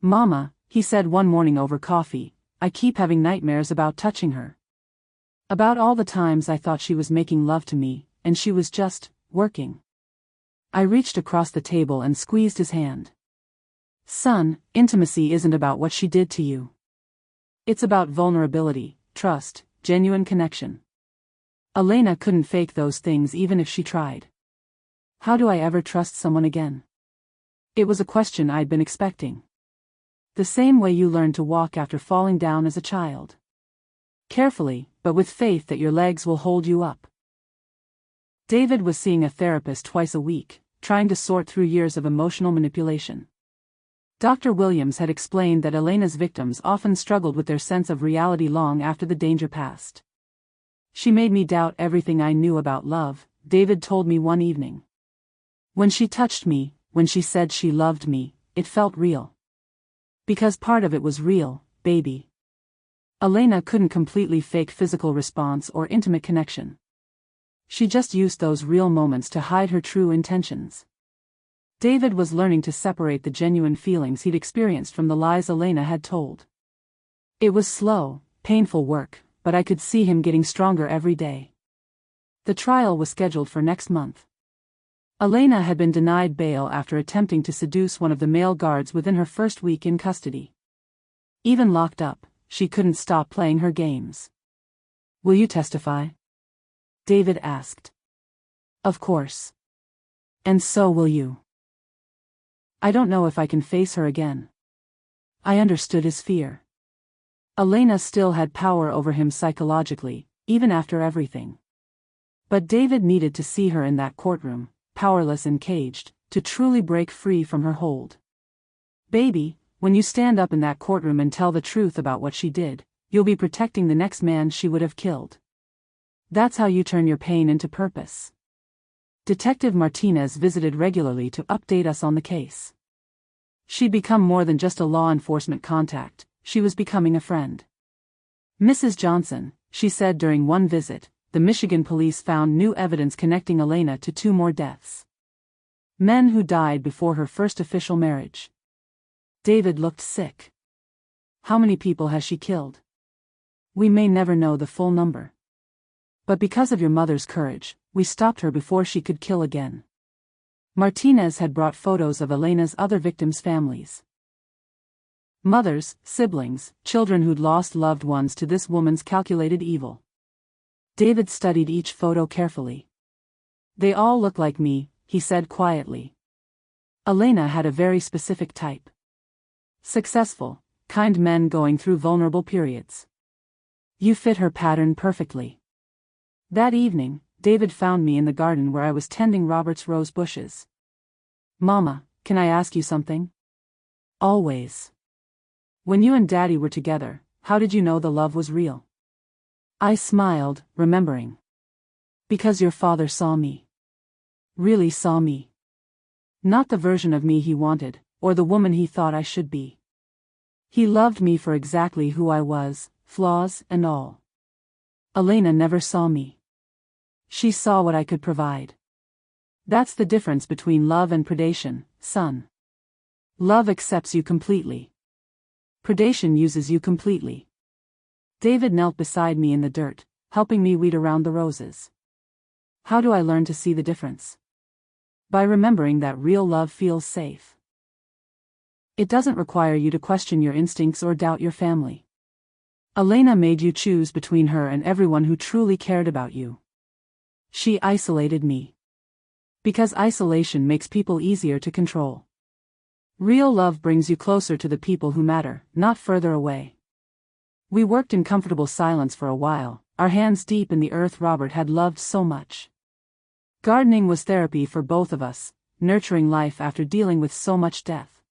"Mama," he said one morning over coffee, "I keep having nightmares about touching her. About all the times I thought she was making love to me, and she was just working." I reached across the table and squeezed his hand. "Son, intimacy isn't about what she did to you. It's about vulnerability, trust, genuine connection. Elena couldn't fake those things even if she tried. How do I ever trust someone again?" It was a question I'd been expecting. The same way you learn to walk after falling down as a child. Carefully, but with faith that your legs will hold you up. David was seeing a therapist twice a week, trying to sort through years of emotional manipulation. Dr. Williams had explained that Elena's victims often struggled with their sense of reality long after the danger passed. "She made me doubt everything I knew about love," David told me one evening. "When she touched me, when she said she loved me, it felt real. Because part of it was real, baby." Elena couldn't completely fake physical response or intimate connection. She just used those real moments to hide her true intentions. David was learning to separate the genuine feelings he'd experienced from the lies Elena had told. It was slow, painful work, but I could see him getting stronger every day. The trial was scheduled for next month. Elena had been denied bail after attempting to seduce one of the male guards within her first week in custody. Even locked up, she couldn't stop playing her games. "Will you testify?" David asked. "Of course. And so will you." I don't know if I can face her again. I understood his fear. Elena still had power over him psychologically, even after everything. But David needed to see her in that courtroom, powerless and caged, to truly break free from her hold. "Baby, when you stand up in that courtroom and tell the truth about what she did, you'll be protecting the next man she would have killed. That's how you turn your pain into purpose." Detective Martinez visited regularly to update us on the case. She'd become more than just a law enforcement contact, she was becoming a friend. "Mrs. Johnson," she said during one visit, "the Michigan police found new evidence connecting Elena to 2 more deaths. Men who died before her first official marriage." David looked sick. "How many people has she killed?" "We may never know the full number. But because of your mother's courage, we stopped her before she could kill again." Martinez had brought photos of Elena's other victims' families. Mothers, siblings, children who'd lost loved ones to this woman's calculated evil. David studied each photo carefully. "They all look like me," he said quietly. Elena had a very specific type. Successful, kind men going through vulnerable periods. You fit her pattern perfectly. That evening, David found me in the garden where I was tending Robert's rose bushes. "Mama, can I ask you something?" "Always. When you and Daddy were together, how did you know the love was real? I smiled, remembering. Because your father saw me. Really saw me. Not the version of me he wanted, or the woman he thought I should be. He loved me for exactly who I was, flaws and all. Elena never saw me. She saw what I could provide. That's the difference between love and predation, son. Love accepts you completely. Predation uses you completely. David knelt beside me in the dirt, helping me weed around the roses. How do I learn to see the difference? By remembering that real love feels safe. It doesn't require you to question your instincts or doubt your family. Elena made you choose between her and everyone who truly cared about you. She isolated me. Because isolation makes people easier to control. Real love brings you closer to the people who matter, not further away. We worked in comfortable silence for a while, our hands deep in the earth Robert had loved so much. Gardening was therapy for both of us, nurturing life after dealing with so much death.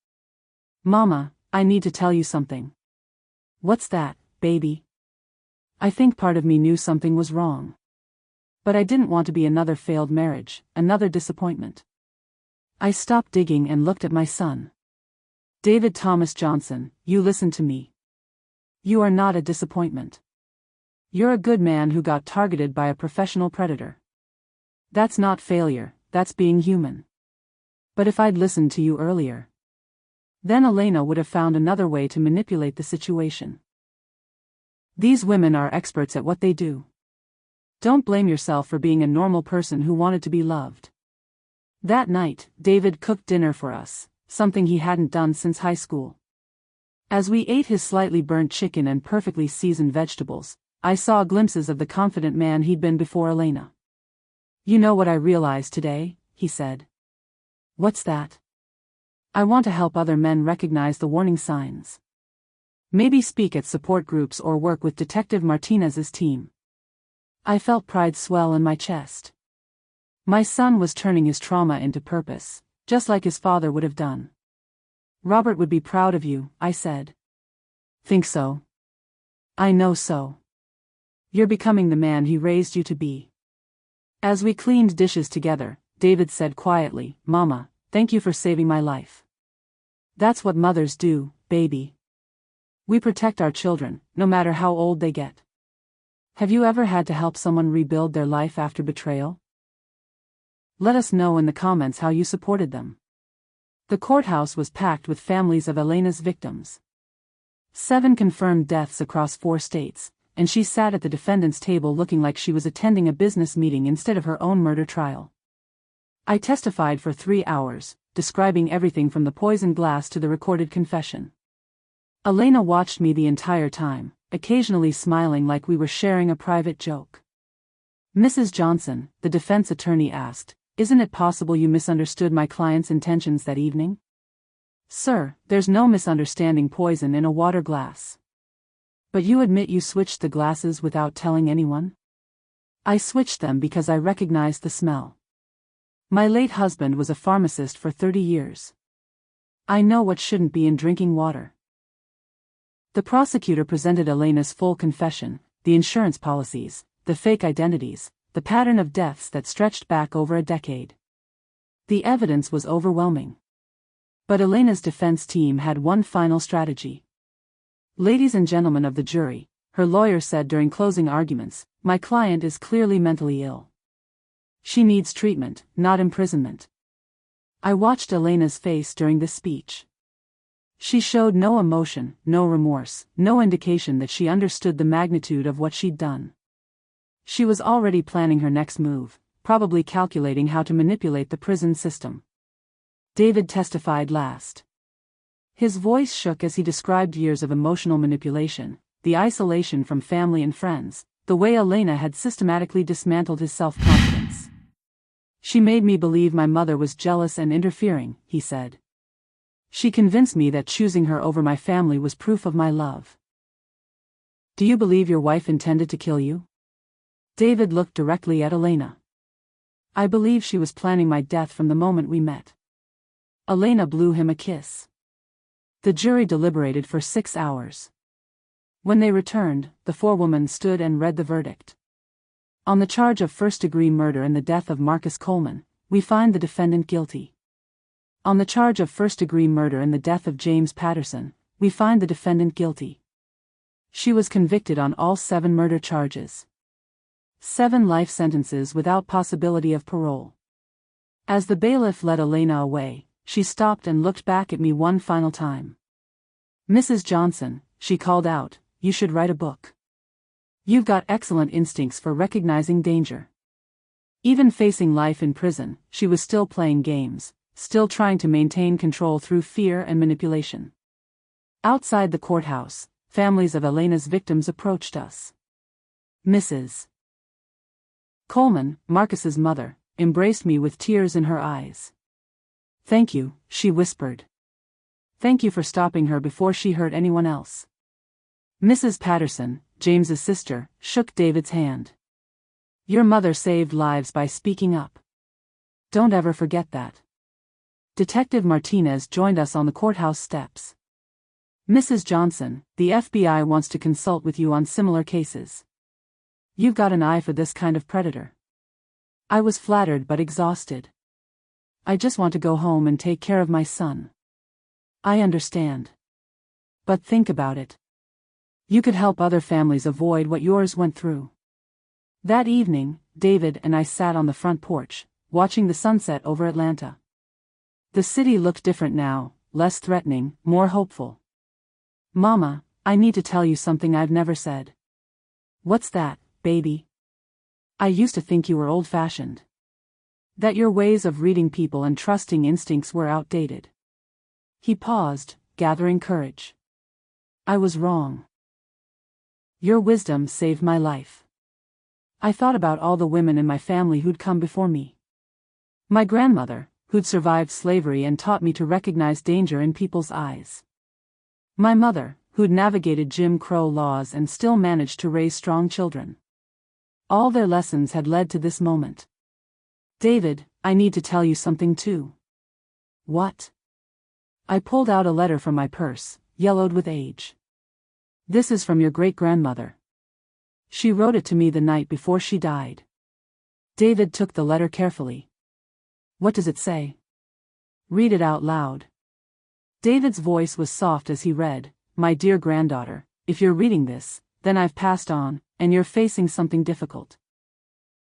Mama, I need to tell you something. What's that, baby? I think part of me knew something was wrong. But I didn't want to be another failed marriage, another disappointment. I stopped digging and looked at my son. David Thomas Johnson, you listen to me. You are not a disappointment. You're a good man who got targeted by a professional predator. That's not failure, that's being human. But if I'd listened to you earlier, then Elena would have found another way to manipulate the situation. These women are experts at what they do. Don't blame yourself for being a normal person who wanted to be loved. That night, David cooked dinner for us, something he hadn't done since high school. As we ate his slightly burnt chicken and perfectly seasoned vegetables, I saw glimpses of the confident man he'd been before Elena. You know what I realized today, he said. What's that? I want to help other men recognize the warning signs. Maybe speak at support groups or work with Detective Martinez's team. I felt pride swell in my chest. My son was turning his trauma into purpose, just like his father would have done. Robert would be proud of you, I said. Think so? I know so. You're becoming the man he raised you to be. As we cleaned dishes together, David said quietly, Mama, thank you for saving my life. That's what mothers do, baby. We protect our children, no matter how old they get. Have you ever had to help someone rebuild their life after betrayal? Let us know in the comments how you supported them. The courthouse was packed with families of Elena's victims. 7 confirmed deaths across 4 states, and she sat at the defendant's table looking like she was attending a business meeting instead of her own murder trial. I testified for 3 hours, describing everything from the poisoned glass to the recorded confession. Elena watched me the entire time, occasionally smiling like we were sharing a private joke. Mrs. Johnson, the defense attorney asked, isn't it possible you misunderstood my client's intentions that evening? Sir, there's no misunderstanding poison in a water glass. But you admit you switched the glasses without telling anyone? I switched them because I recognized the smell. My late husband was a pharmacist for 30 years. I know what shouldn't be in drinking water. The prosecutor presented Elena's full confession, the insurance policies, the fake identities, the pattern of deaths that stretched back over a decade. The evidence was overwhelming. But Elena's defense team had one final strategy. Ladies and gentlemen of the jury, her lawyer said during closing arguments, my client is clearly mentally ill. She needs treatment, not imprisonment. I watched Elena's face during this speech. She showed no emotion, no remorse, no indication that she understood the magnitude of what she'd done. She was already planning her next move, probably calculating how to manipulate the prison system. David testified last. His voice shook as he described years of emotional manipulation, the isolation from family and friends, the way Elena had systematically dismantled his self-confidence. She made me believe my mother was jealous and interfering, he said. She convinced me that choosing her over my family was proof of my love. Do you believe your wife intended to kill you? David looked directly at Elena. I believe she was planning my death from the moment we met. Elena blew him a kiss. The jury deliberated for 6 hours. When they returned, the forewoman stood and read the verdict. On the charge of first-degree murder in the death of Marcus Coleman, we find the defendant guilty. On the charge of first-degree murder in the death of James Patterson, we find the defendant guilty. She was convicted on all 7 murder charges. 7 life sentences without possibility of parole. As the bailiff led Elena away, she stopped and looked back at me one final time. "Mrs. Johnson," she called out, "you should write a book. You've got excellent instincts for recognizing danger." Even facing life in prison, she was still playing games, still trying to maintain control through fear and manipulation. Outside the courthouse, families of Elena's victims approached us. Mrs. Coleman, Marcus's mother, embraced me with tears in her eyes. "Thank you," she whispered. "Thank you for stopping her before she hurt anyone else." Mrs. Patterson, James's sister, shook David's hand. "Your mother saved lives by speaking up. Don't ever forget that." Detective Martinez joined us on the courthouse steps. "Mrs. Johnson, the FBI wants to consult with you on similar cases. You've got an eye for this kind of predator." I was flattered but exhausted. "I just want to go home and take care of my son." "I understand. But think about it. You could help other families avoid what yours went through." That evening, David and I sat on the front porch, watching the sunset over Atlanta. The city looked different now, less threatening, more hopeful. "Mama, I need to tell you something I've never said." "What's that, baby?" "I used to think you were old-fashioned. That your ways of reading people and trusting instincts were outdated." He paused, gathering courage. "I was wrong. Your wisdom saved my life. I thought about all the women in my family who'd come before me. My grandmother, who'd survived slavery and taught me to recognize danger in people's eyes. My mother, who'd navigated Jim Crow laws and still managed to raise strong children. All their lessons had led to this moment. David, I need to tell you something too." "What?" I pulled out a letter from my purse, yellowed with age. "This is from your great-grandmother. She wrote it to me the night before she died." David took the letter carefully. "What does it say?" "Read it out loud." David's voice was soft as he read, "My dear granddaughter, if you're reading this, then I've passed on, and you're facing something difficult.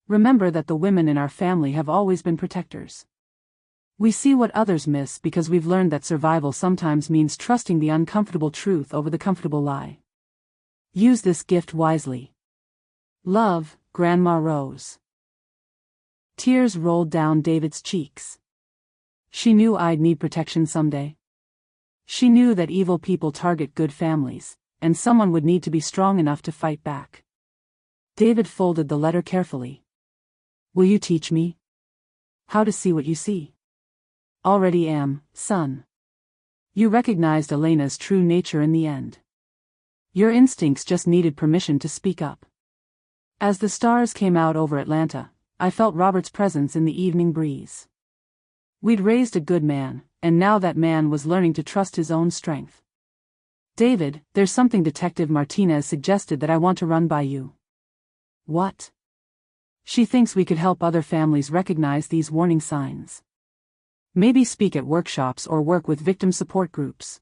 Remember that the women in our family have always been protectors. We see what others miss because we've learned that survival sometimes means trusting the uncomfortable truth over the comfortable lie. Use this gift wisely. Love, Grandma Rose." Tears rolled down David's cheeks. She knew I'd need protection someday. She knew that evil people target good families, and someone would need to be strong enough to fight back. David folded the letter carefully. "Will you teach me how to see what you see?" "Already am, son. You recognized Elena's true nature in the end. Your instincts just needed permission to speak up." As the stars came out over Atlanta, I felt Robert's presence in the evening breeze. We'd raised a good man, and now that man was learning to trust his own strength. "David, there's something Detective Martinez suggested that I want to run by you." "What?" "She thinks we could help other families recognize these warning signs. Maybe speak at workshops or work with victim support groups."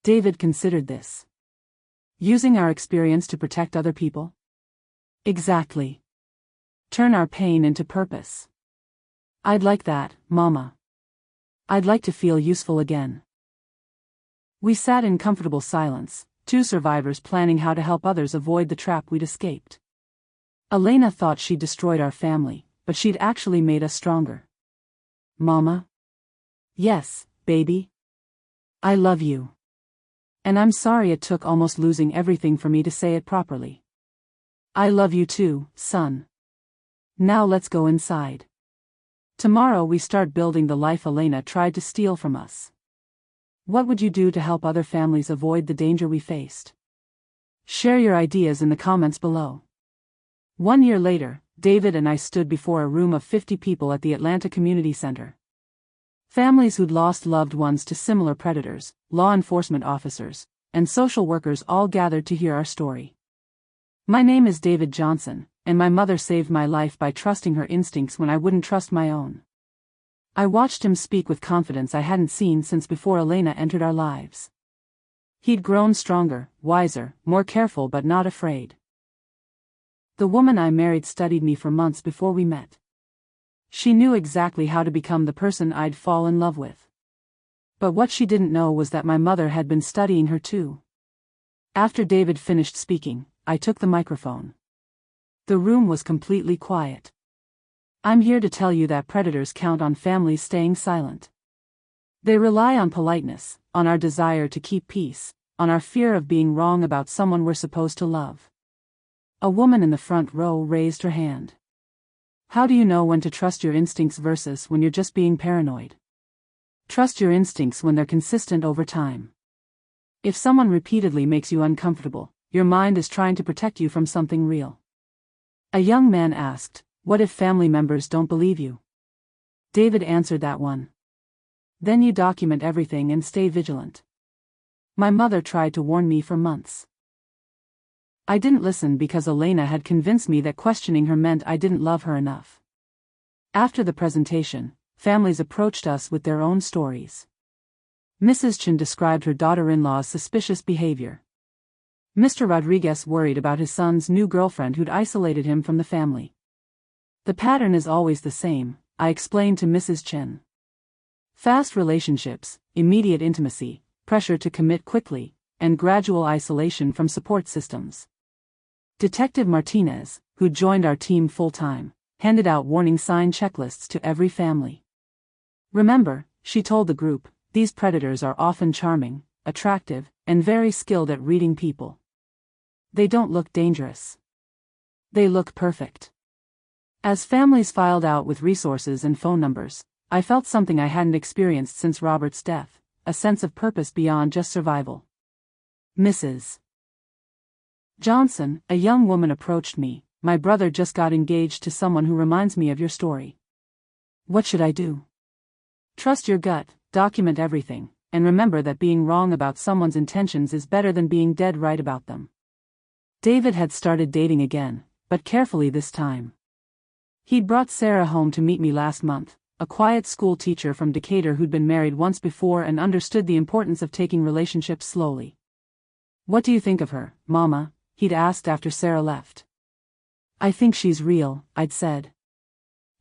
David considered this. "Using our experience to protect other people?" "Exactly. Turn our pain into purpose." "I'd like that, Mama. I'd like to feel useful again." We sat in comfortable silence, 2 survivors planning how to help others avoid the trap we'd escaped. Elena thought she'd destroyed our family, but she'd actually made us stronger. "Mama?" "Yes, baby. I love you. And I'm sorry it took almost losing everything for me to say it properly. I love you too, son. Now let's go inside. Tomorrow we start building the life Elena tried to steal from us." What would you do to help other families avoid the danger we faced? Share your ideas in the comments below. 1 year later, David and I stood before a room of 50 people at the Atlanta Community Center. Families who'd lost loved ones to similar predators, law enforcement officers, and social workers all gathered to hear our story. My name is David Johnson, and my mother saved my life by trusting her instincts when I wouldn't trust my own. I watched him speak with confidence I hadn't seen since before Elena entered our lives. He'd grown stronger, wiser, more careful but not afraid. The woman I married studied me for months before we met. She knew exactly how to become the person I'd fall in love with. But what she didn't know was that my mother had been studying her too. After David finished speaking, I took the microphone. The room was completely quiet. I'm here to tell you that predators count on families staying silent. They rely on politeness, on our desire to keep peace, on our fear of being wrong about someone we're supposed to love. A woman in the front row raised her hand. How do you know when to trust your instincts versus when you're just being paranoid? Trust your instincts when they're consistent over time. If someone repeatedly makes you uncomfortable, your mind is trying to protect you from something real. A young man asked, "What if family members don't believe you?" David answered that one. Then you document everything and stay vigilant. My mother tried to warn me for months. I didn't listen because Elena had convinced me that questioning her meant I didn't love her enough. After the presentation, families approached us with their own stories. Mrs. Chen described her daughter-in-law's suspicious behavior. Mr. Rodriguez worried about his son's new girlfriend who'd isolated him from the family. The pattern is always the same, I explained to Mrs. Chen. Fast relationships, immediate intimacy, pressure to commit quickly, and gradual isolation from support systems. Detective Martinez, who joined our team full-time, handed out warning sign checklists to every family. Remember, she told the group, these predators are often charming, attractive, and very skilled at reading people. They don't look dangerous. They look perfect. As families filed out with resources and phone numbers, I felt something I hadn't experienced since Robert's death, a sense of purpose beyond just survival. Mrs. Johnson, a young woman approached me. My brother just got engaged to someone who reminds me of your story. What should I do? Trust your gut, document everything, and remember that being wrong about someone's intentions is better than being dead right about them. David had started dating again, but carefully this time. He'd brought Sarah home to meet me last month, a quiet school teacher from Decatur who'd been married once before and understood the importance of taking relationships slowly. What do you think of her, Mama? He'd asked after Sarah left. I think she's real, I'd said.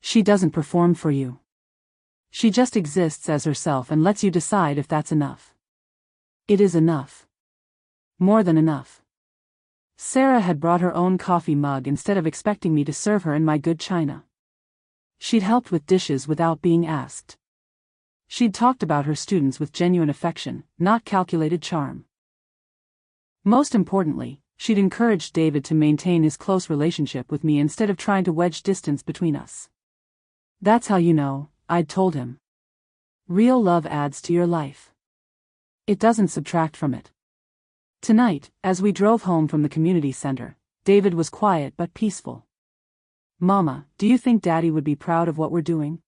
She doesn't perform for you. She just exists as herself and lets you decide if that's enough. It is enough. More than enough. Sarah had brought her own coffee mug instead of expecting me to serve her in my good china. She'd helped with dishes without being asked. She'd talked about her students with genuine affection, not calculated charm. Most importantly, she'd encouraged David to maintain his close relationship with me instead of trying to wedge distance between us. That's how you know, I'd told him. Real love adds to your life. It doesn't subtract from it. Tonight, as we drove home from the community center, David was quiet but peaceful. Mama, do you think Daddy would be proud of what we're doing?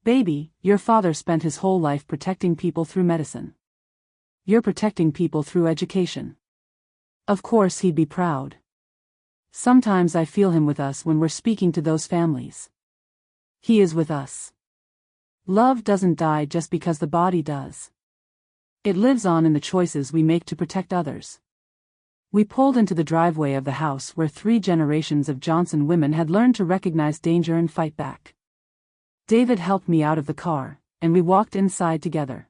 Baby, your father spent his whole life protecting people through medicine. You're protecting people through education. Of course he'd be proud. Sometimes I feel him with us when we're speaking to those families. He is with us. Love doesn't die just because the body does. It lives on in the choices we make to protect others. We pulled into the driveway of the house where 3 generations of Johnson women had learned to recognize danger and fight back. David helped me out of the car, and we walked inside together.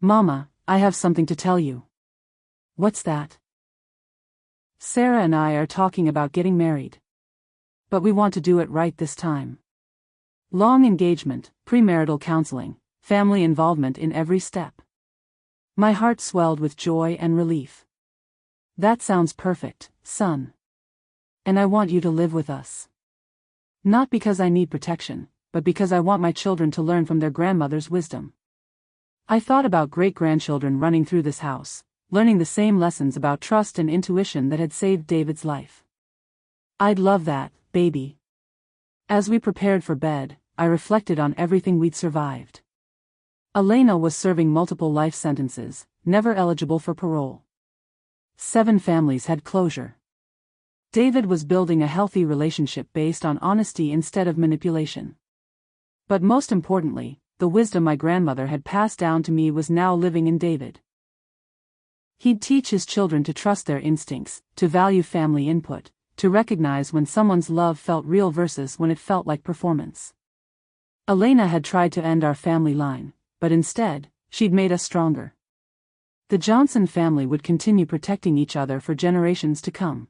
Mama, I have something to tell you. What's that? Sarah and I are talking about getting married. But we want to do it right this time. Long engagement, premarital counseling, family involvement in every step. My heart swelled with joy and relief. That sounds perfect, son. And I want you to live with us. Not because I need protection, but because I want my children to learn from their grandmother's wisdom. I thought about great-grandchildren running through this house, learning the same lessons about trust and intuition that had saved David's life. I'd love that, baby. As we prepared for bed, I reflected on everything we'd survived. Elena was serving multiple life sentences, never eligible for parole. 7 families had closure. David was building a healthy relationship based on honesty instead of manipulation. But most importantly, the wisdom my grandmother had passed down to me was now living in David. He'd teach his children to trust their instincts, to value family input, to recognize when someone's love felt real versus when it felt like performance. Elena had tried to end our family line, but instead, she'd made us stronger. The Johnson family would continue protecting each other for generations to come.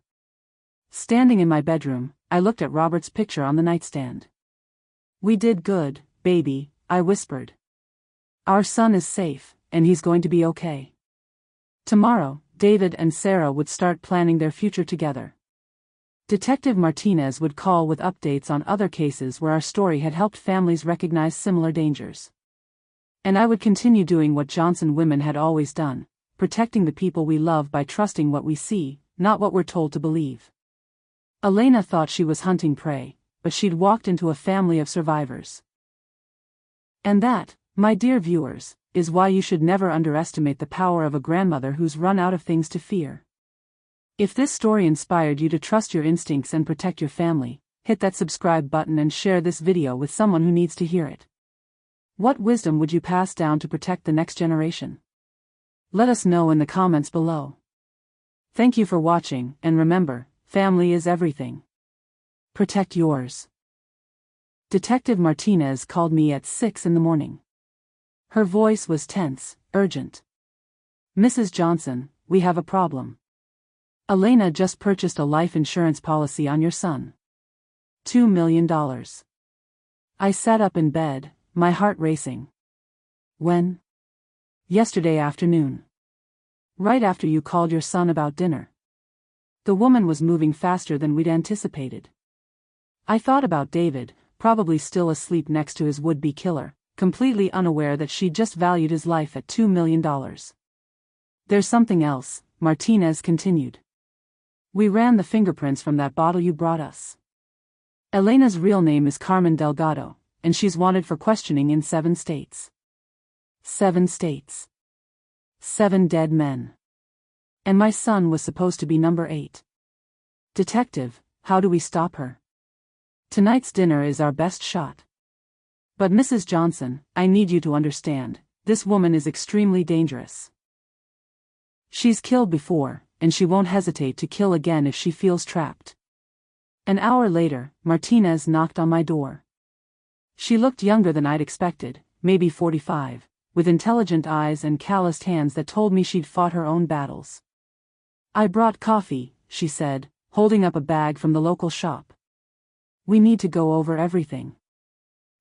Standing in my bedroom, I looked at Robert's picture on the nightstand. "We did good, baby," I whispered. "Our son is safe, and he's going to be okay." Tomorrow, David and Sarah would start planning their future together. Detective Martinez would call with updates on other cases where our story had helped families recognize similar dangers. And I would continue doing what Johnson women had always done, protecting the people we love by trusting what we see, not what we're told to believe. Elena thought she was hunting prey, but she'd walked into a family of survivors. And that, my dear viewers, is why you should never underestimate the power of a grandmother who's run out of things to fear. If this story inspired you to trust your instincts and protect your family, hit that subscribe button and share this video with someone who needs to hear it. What wisdom would you pass down to protect the next generation? Let us know in the comments below. Thank you for watching, and remember, family is everything. Protect yours. Detective Martinez called me at 6 in the morning. Her voice was tense, urgent. "Mrs. Johnson, we have a problem. Elena just purchased a life insurance policy on your son. $2 million. I sat up in bed, my heart racing. "When?" "Yesterday afternoon. Right after you called your son about dinner." The woman was moving faster than we'd anticipated. I thought about David, probably still asleep next to his would-be killer, completely unaware that she'd just valued his life at $2 million. "There's something else," Martinez continued. "We ran the fingerprints from that bottle you brought us. Elena's real name is Carmen Delgado, and she's wanted for questioning in 7 states. 7 states. 7 dead men. And my son was supposed to be number 8. Detective, how do we stop her? Tonight's dinner is our best shot. But Mrs. Johnson, I need you to understand, this woman is extremely dangerous. She's killed before, and she won't hesitate to kill again if she feels trapped." An hour later, Martinez knocked on my door. She looked younger than I'd expected, maybe 45, with intelligent eyes and calloused hands that told me she'd fought her own battles. "I brought coffee," she said, holding up a bag from the local shop. "We need to go over everything."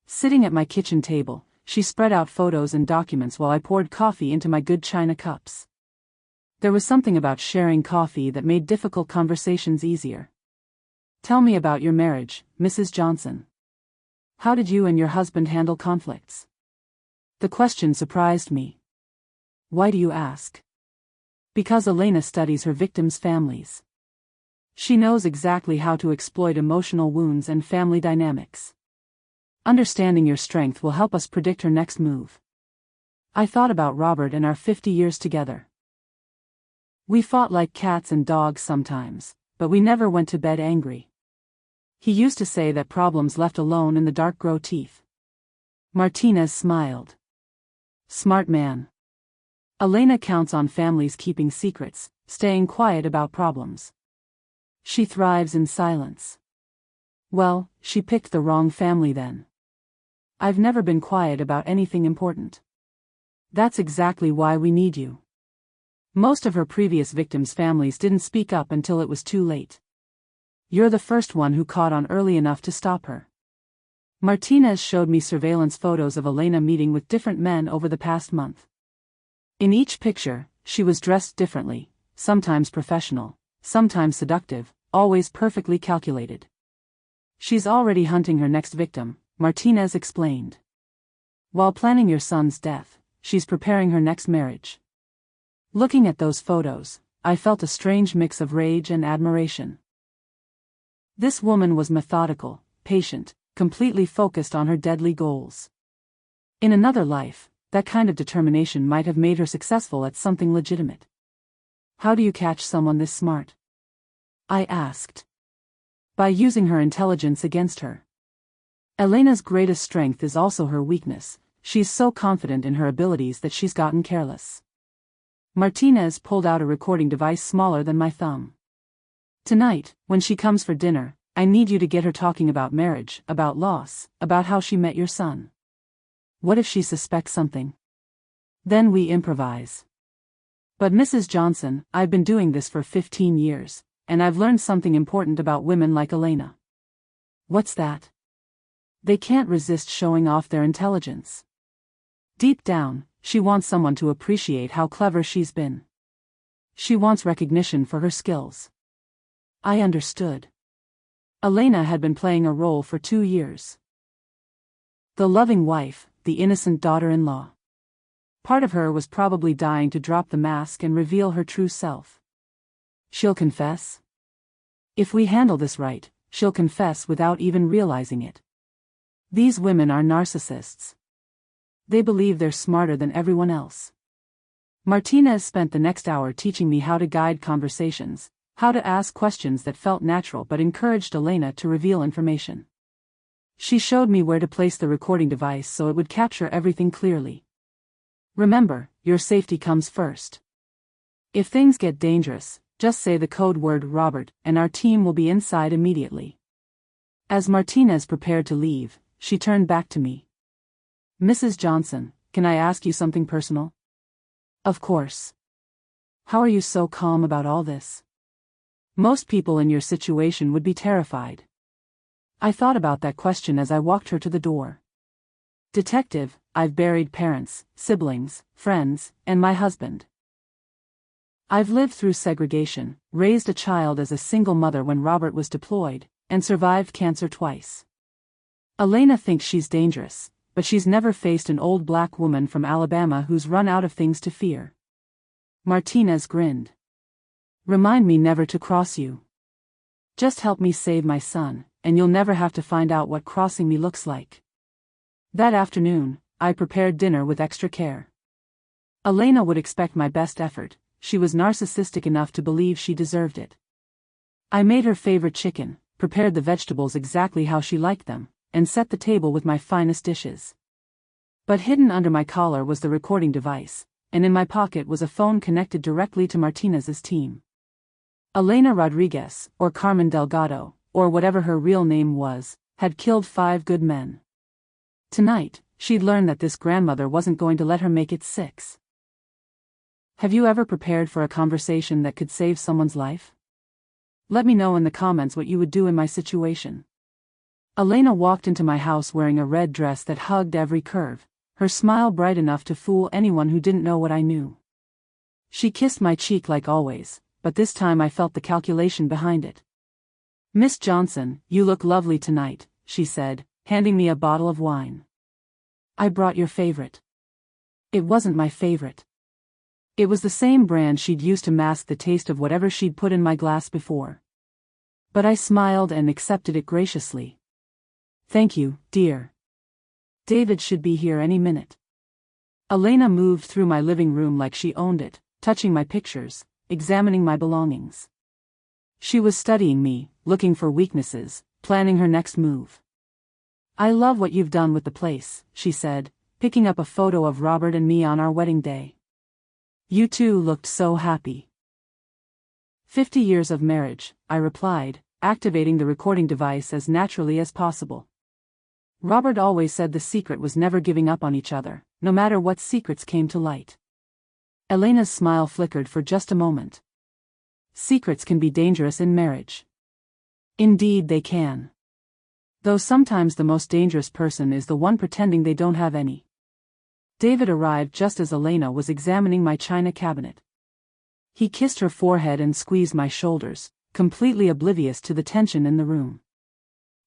Sitting at my kitchen table, she spread out photos and documents while I poured coffee into my good china cups. There was something about sharing coffee that made difficult conversations easier. "Tell me about your marriage, Mrs. Johnson. How did you and your husband handle conflicts?" The question surprised me. "Why do you ask?" "Because Elena studies her victims' families. She knows exactly how to exploit emotional wounds and family dynamics. Understanding your strength will help us predict her next move." I thought about Robert and our 50 years together. We fought like cats and dogs sometimes, but we never went to bed angry. He used to say that problems left alone in the dark grow teeth. Martinez smiled. "Smart man. Elena counts on families keeping secrets, staying quiet about problems. She thrives in silence." "Well, she picked the wrong family then. I've never been quiet about anything important. That's exactly why we need you. Most of her previous victims' families didn't speak up until it was too late. You're the first one who caught on early enough to stop her." Martinez showed me surveillance photos of Elena meeting with different men over the past month. In each picture, she was dressed differently, sometimes professional, sometimes seductive, always perfectly calculated. "She's already hunting her next victim," Martinez explained. "While planning your son's death, she's preparing her next marriage." Looking at those photos, I felt a strange mix of rage and admiration. This woman was methodical, patient, completely focused on her deadly goals. In another life, that kind of determination might have made her successful at something legitimate. How do you catch someone this smart? I asked. By using her intelligence against her. Elena's greatest strength is also her weakness. She's so confident in her abilities that she's gotten careless. Martinez pulled out a recording device smaller than my thumb. Tonight, when she comes for dinner, I need you to get her talking about marriage, about loss, about how she met your son. What if she suspects something? Then we improvise. But Mrs. Johnson, I've been doing this for 15 years, and I've learned something important about women like Elena. What's that? They can't resist showing off their intelligence. Deep down, she wants someone to appreciate how clever she's been. She wants recognition for her skills. I understood. Elena had been playing a role for 2 years. The loving wife, the innocent daughter-in-law. Part of her was probably dying to drop the mask and reveal her true self. She'll confess? If we handle this right, she'll confess without even realizing it. These women are narcissists. They believe they're smarter than everyone else. Martinez spent the next hour teaching me how to guide conversations, how to ask questions that felt natural but encouraged Elena to reveal information. She showed me where to place the recording device so it would capture everything clearly. Remember, your safety comes first. If things get dangerous, just say the code word Robert and our team will be inside immediately. As Martinez prepared to leave, she turned back to me. Mrs. Johnson, can I ask you something personal? Of course. How are you so calm about all this? Most people in your situation would be terrified. I thought about that question as I walked her to the door. Detective, I've buried parents, siblings, friends, and my husband. I've lived through segregation, raised a child as a single mother when Robert was deployed, and survived cancer twice. Elena thinks she's dangerous, but she's never faced an old black woman from Alabama who's run out of things to fear. Martinez grinned. Remind me never to cross you. Just help me save my son, and you'll never have to find out what crossing me looks like. That afternoon, I prepared dinner with extra care. Elena would expect my best effort. She was narcissistic enough to believe she deserved it. I made her favorite chicken, prepared the vegetables exactly how she liked them, and set the table with my finest dishes. But hidden under my collar was the recording device, and in my pocket was a phone connected directly to Martinez's team. Elena Rodriguez, or Carmen Delgado, or whatever her real name was, had killed 5 good men. Tonight, she'd learned that this grandmother wasn't going to let her make it 6. Have you ever prepared for a conversation that could save someone's life? Let me know in the comments what you would do in my situation. Elena walked into my house wearing a red dress that hugged every curve, her smile bright enough to fool anyone who didn't know what I knew. She kissed my cheek like always, but this time I felt the calculation behind it. Miss Johnson, you look lovely tonight, she said, handing me a bottle of wine. I brought your favorite. It wasn't my favorite. It was the same brand she'd used to mask the taste of whatever she'd put in my glass before. But I smiled and accepted it graciously. Thank you, dear. David should be here any minute. Elena moved through my living room like she owned it, touching my pictures, examining my belongings. She was studying me, looking for weaknesses, planning her next move. I love what you've done with the place, she said, picking up a photo of Robert and me on our wedding day. You two looked so happy. 50 years of marriage, I replied, activating the recording device as naturally as possible. Robert always said the secret was never giving up on each other, no matter what secrets came to light. Elena's smile flickered for just a moment. Secrets can be dangerous in marriage. Indeed they can. Though sometimes the most dangerous person is the one pretending they don't have any. David arrived just as Elena was examining my china cabinet. He kissed her forehead and squeezed my shoulders, completely oblivious to the tension in the room.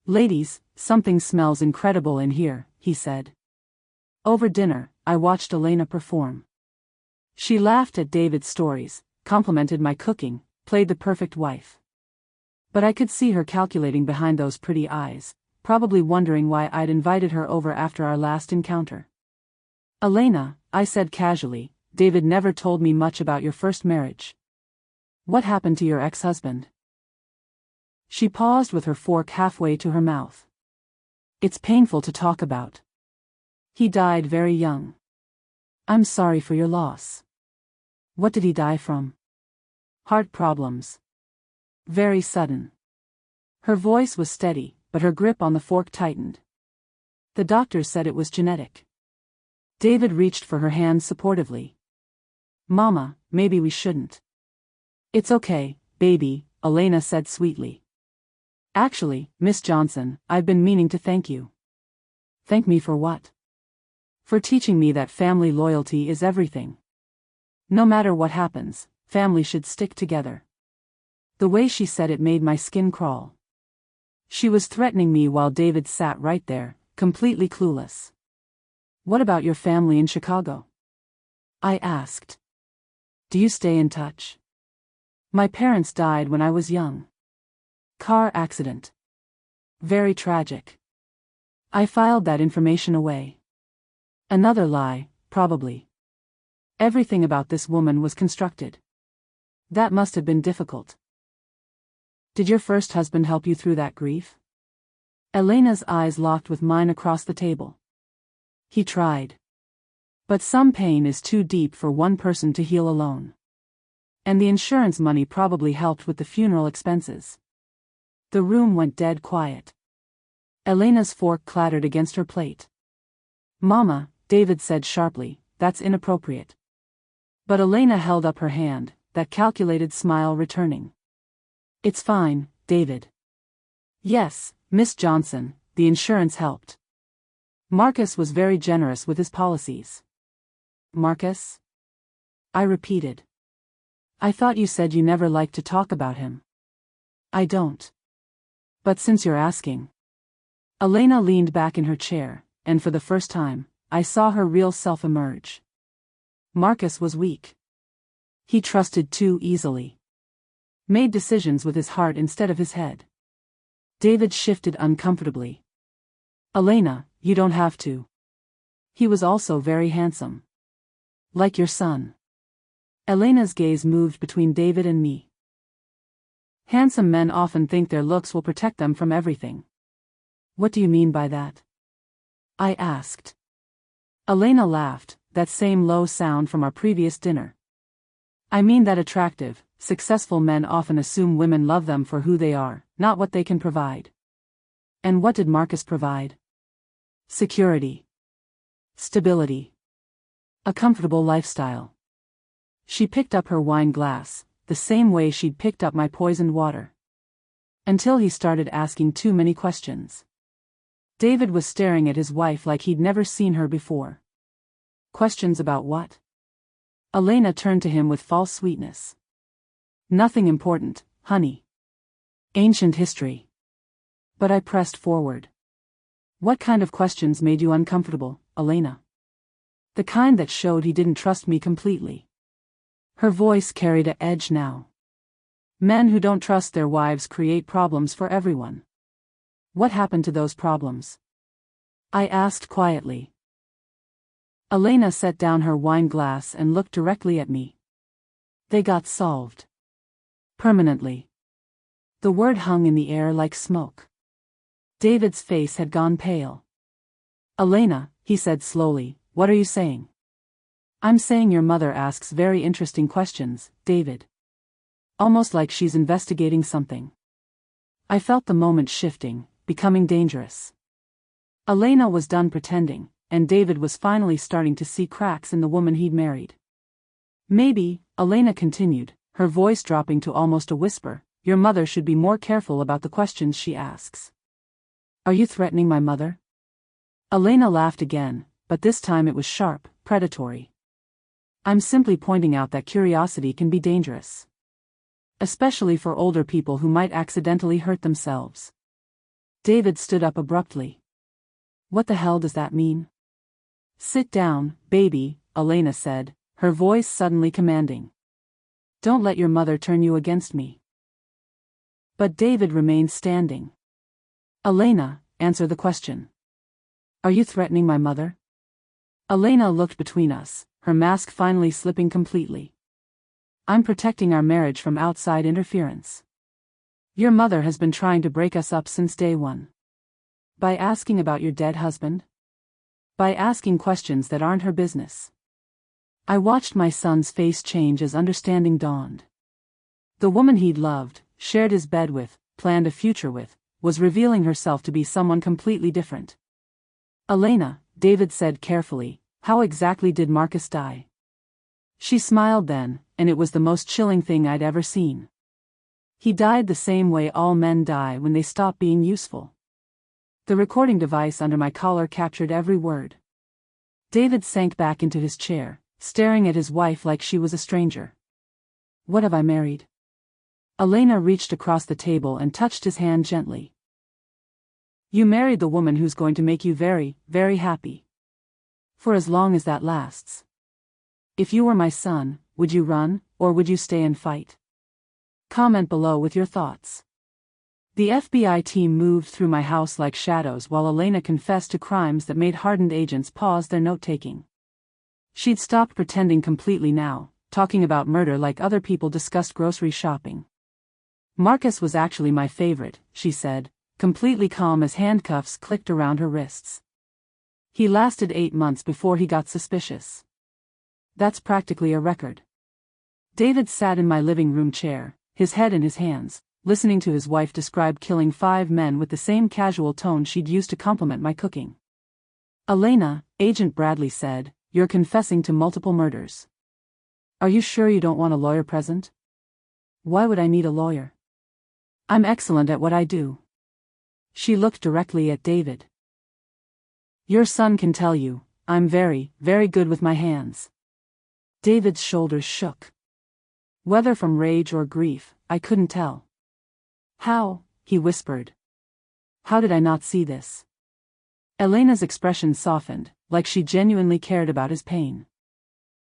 Ladies, something smells incredible in here, he said. Over dinner, I watched Elena perform. She laughed at David's stories, complimented my cooking, played the perfect wife. But I could see her calculating behind those pretty eyes, probably wondering why I'd invited her over after our last encounter. Elena, I said casually, David never told me much about your first marriage. What happened to your ex-husband? She paused with her fork halfway to her mouth. It's painful to talk about. He died very young. I'm sorry for your loss. What did he die from? Heart problems. Very sudden. Her voice was steady, but her grip on the fork tightened. The doctors said it was genetic. David reached for her hand supportively. Mama, maybe we shouldn't. It's okay, baby, Elena said sweetly. Actually, Miss Johnson, I've been meaning to thank you. Thank me for what? For teaching me that family loyalty is everything. No matter what happens, family should stick together. The way she said it made my skin crawl. She was threatening me while David sat right there, completely clueless. What about your family in Chicago? I asked. Do you stay in touch? My parents died when I was young. Car accident. Very tragic. I filed that information away. Another lie, probably. Everything about this woman was constructed. That must have been difficult. Did your first husband help you through that grief? Elena's eyes locked with mine across the table. He tried. But some pain is too deep for one person to heal alone. And the insurance money probably helped with the funeral expenses. The room went dead quiet. Elena's fork clattered against her plate. Mama, David said sharply, that's inappropriate. But Elena held up her hand, that calculated smile returning. It's fine, David. Yes, Miss Johnson, the insurance helped. Marcus was very generous with his policies. Marcus? I repeated. I thought you said you never liked to talk about him. I don't. But since you're asking. Elena leaned back in her chair, and for the first time, I saw her real self emerge. Marcus was weak. He trusted too easily. Made decisions with his heart instead of his head. David shifted uncomfortably. Elena, you don't have to. He was also very handsome. Like your son. Elena's gaze moved between David and me. Handsome men often think their looks will protect them from everything. What do you mean by that? I asked. Elena laughed, that same low sound from our previous dinner. I mean that attractive, successful men often assume women love them for who they are, not what they can provide. And what did Marcus provide? Security. Stability. A comfortable lifestyle. She picked up her wine glass, the same way she'd picked up my poisoned water. Until he started asking too many questions. David was staring at his wife like he'd never seen her before. Questions about what? Elena turned to him with false sweetness. Nothing important, honey. Ancient history. But I pressed forward. What kind of questions made you uncomfortable, Elena? The kind that showed he didn't trust me completely. Her voice carried an edge now. Men who don't trust their wives create problems for everyone. What happened to those problems? I asked quietly. Elena set down her wine glass and looked directly at me. They got solved. Permanently. The word hung in the air like smoke. David's face had gone pale. Elena, he said slowly, what are you saying? I'm saying your mother asks very interesting questions, David. Almost like she's investigating something. I felt the moment shifting, becoming dangerous. Elena was done pretending, and David was finally starting to see cracks in the woman he'd married. Maybe, Elena continued, her voice dropping to almost a whisper, your mother should be more careful about the questions she asks. Are you threatening my mother? Elena laughed again, but this time it was sharp, predatory. I'm simply pointing out that curiosity can be dangerous. Especially for older people who might accidentally hurt themselves. David stood up abruptly. What the hell does that mean? Sit down, baby, Elena said, her voice suddenly commanding. Don't let your mother turn you against me. But David remained standing. Elena, answer the question. Are you threatening my mother? Elena looked between us, her mask finally slipping completely. I'm protecting our marriage from outside interference. Your mother has been trying to break us up since day one. By asking about your dead husband? By asking questions that aren't her business. I watched my son's face change as understanding dawned. The woman he'd loved, shared his bed with, planned a future with, was revealing herself to be someone completely different. Elena, David said carefully, how exactly did Marcus die? She smiled then, and it was the most chilling thing I'd ever seen. He died the same way all men die when they stop being useful. The recording device under my collar captured every word. David sank back into his chair, staring at his wife like she was a stranger. What have I married? Elena reached across the table and touched his hand gently. You married the woman who's going to make you very, very happy. For as long as that lasts. If you were my son, would you run, or would you stay and fight? Comment below with your thoughts. The FBI team moved through my house like shadows while Elena confessed to crimes that made hardened agents pause their note-taking. She'd stopped pretending completely now, talking about murder like other people discussed grocery shopping. Marcus was actually my favorite, she said, completely calm as handcuffs clicked around her wrists. He lasted 8 months before he got suspicious. That's practically a record. David sat in my living room chair, his head in his hands, listening to his wife describe killing 5 men with the same casual tone she'd used to compliment my cooking. Elena, Agent Bradley said, you're confessing to multiple murders. Are you sure you don't want a lawyer present? Why would I need a lawyer? I'm excellent at what I do. She looked directly at David. Your son can tell you, I'm very, very good with my hands. David's shoulders shook. Whether from rage or grief, I couldn't tell. How? He whispered. How did I not see this? Elena's expression softened, like she genuinely cared about his pain.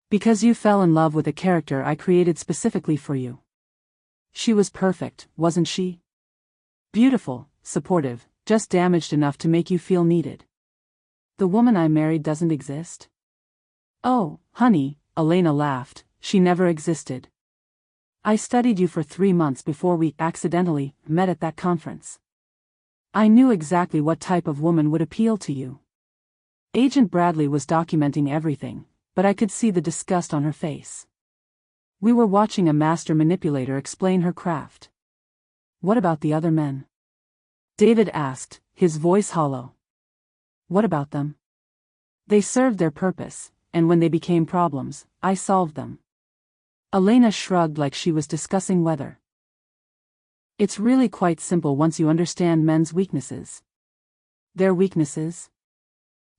Because you fell in love with a character I created specifically for you. She was perfect, wasn't she? Beautiful, supportive, just damaged enough to make you feel needed. The woman I married doesn't exist? Oh, honey, Elena laughed, she never existed. I studied you for 3 months before we accidentally met at that conference. I knew exactly what type of woman would appeal to you. Agent Bradley was documenting everything, but I could see the disgust on her face. We were watching a master manipulator explain her craft. What about the other men? David asked, his voice hollow. What about them? They served their purpose, and when they became problems, I solved them. Elena shrugged like she was discussing weather. It's really quite simple once you understand men's weaknesses. Their weaknesses?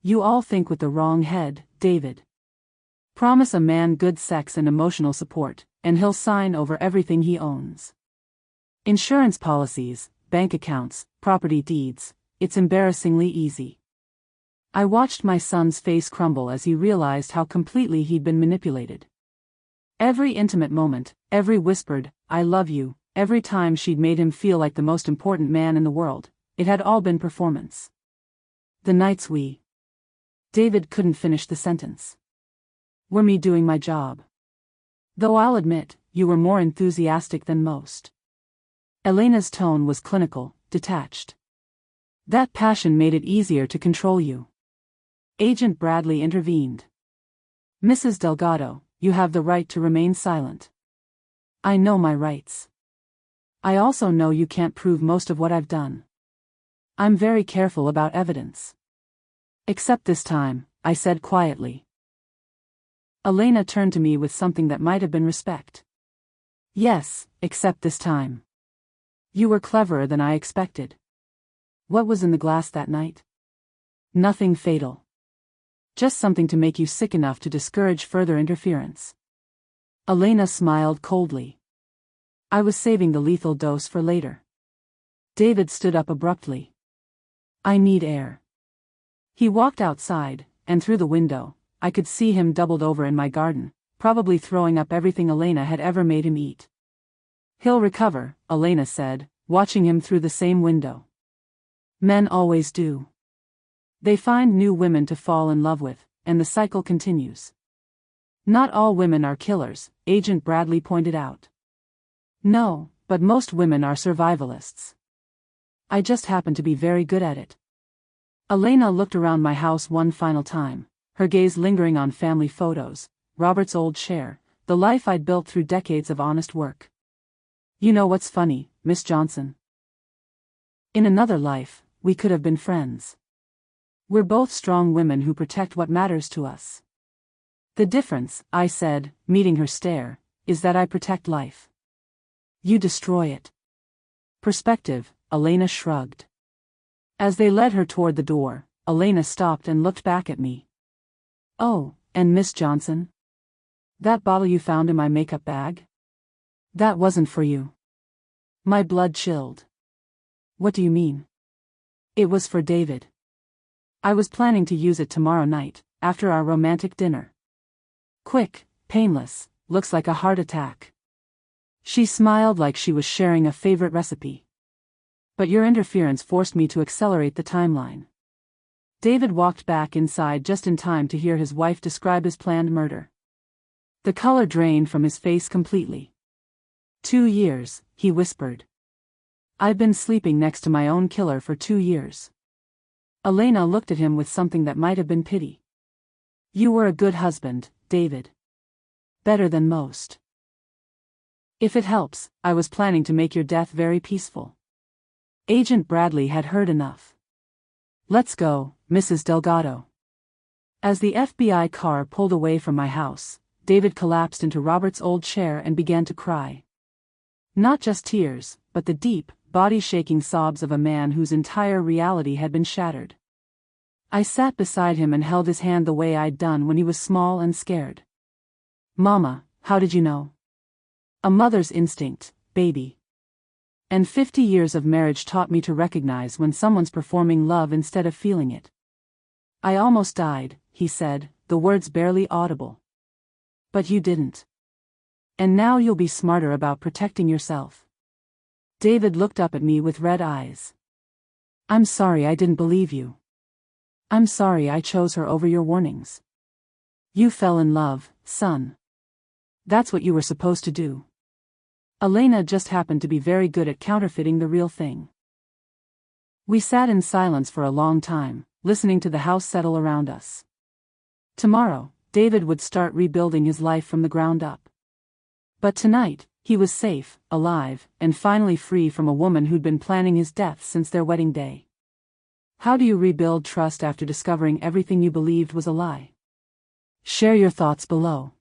You all think with the wrong head, David. Promise a man good sex and emotional support, and he'll sign over everything he owns. Insurance policies, bank accounts, property deeds, it's embarrassingly easy. I watched my son's face crumble as he realized how completely he'd been manipulated. Every intimate moment, every whispered, I love you, every time she'd made him feel like the most important man in the world, it had all been performance. The nights David couldn't finish the sentence. Were me doing my job. Though I'll admit, you were more enthusiastic than most. Elena's tone was clinical, detached. That passion made it easier to control you. Agent Bradley intervened. Mrs. Delgado, you have the right to remain silent. I know my rights. I also know you can't prove most of what I've done. I'm very careful about evidence. Except this time, I said quietly. Elena turned to me with something that might have been respect. Yes, except this time. You were cleverer than I expected. What was in the glass that night? Nothing fatal. Just something to make you sick enough to discourage further interference. Elena smiled coldly. I was saving the lethal dose for later. David stood up abruptly. I need air. He walked outside, and through the window, I could see him doubled over in my garden, probably throwing up everything Elena had ever made him eat. He'll recover, Elena said, watching him through the same window. Men always do. They find new women to fall in love with, and the cycle continues. Not all women are killers, Agent Bradley pointed out. No, but most women are survivalists. I just happen to be very good at it. Elena looked around my house one final time, her gaze lingering on family photos, Robert's old chair, the life I'd built through decades of honest work. You know what's funny, Miss Johnson? In another life, we could have been friends. We're both strong women who protect what matters to us. The difference, I said, meeting her stare, is that I protect life. You destroy it. Perspective, Elena shrugged. As they led her toward the door, Elena stopped and looked back at me. Oh, and Miss Johnson? That bottle you found in my makeup bag? That wasn't for you. My blood chilled. What do you mean? It was for David. I was planning to use it tomorrow night, after our romantic dinner. Quick, painless, looks like a heart attack. She smiled like she was sharing a favorite recipe. But your interference forced me to accelerate the timeline. David walked back inside just in time to hear his wife describe his planned murder. The color drained from his face completely. 2 years, he whispered. I've been sleeping next to my own killer for 2 years. Elena looked at him with something that might have been pity. You were a good husband, David. Better than most. If it helps, I was planning to make your death very peaceful. Agent Bradley had heard enough. Let's go, Mrs. Delgado. As the FBI car pulled away from my house, David collapsed into Robert's old chair and began to cry. Not just tears, but the deep, body-shaking sobs of a man whose entire reality had been shattered. I sat beside him and held his hand the way I'd done when he was small and scared. Mama, how did you know? A mother's instinct, baby. And 50 years of marriage taught me to recognize when someone's performing love instead of feeling it. I almost died, he said, the words barely audible. But you didn't. And now you'll be smarter about protecting yourself. David looked up at me with red eyes. I'm sorry I didn't believe you. I'm sorry I chose her over your warnings. You fell in love, son. That's what you were supposed to do. Elena just happened to be very good at counterfeiting the real thing. We sat in silence for a long time, listening to the house settle around us. Tomorrow, David would start rebuilding his life from the ground up. But tonight, he was safe, alive, and finally free from a woman who'd been planning his death since their wedding day. How do you rebuild trust after discovering everything you believed was a lie? Share your thoughts below.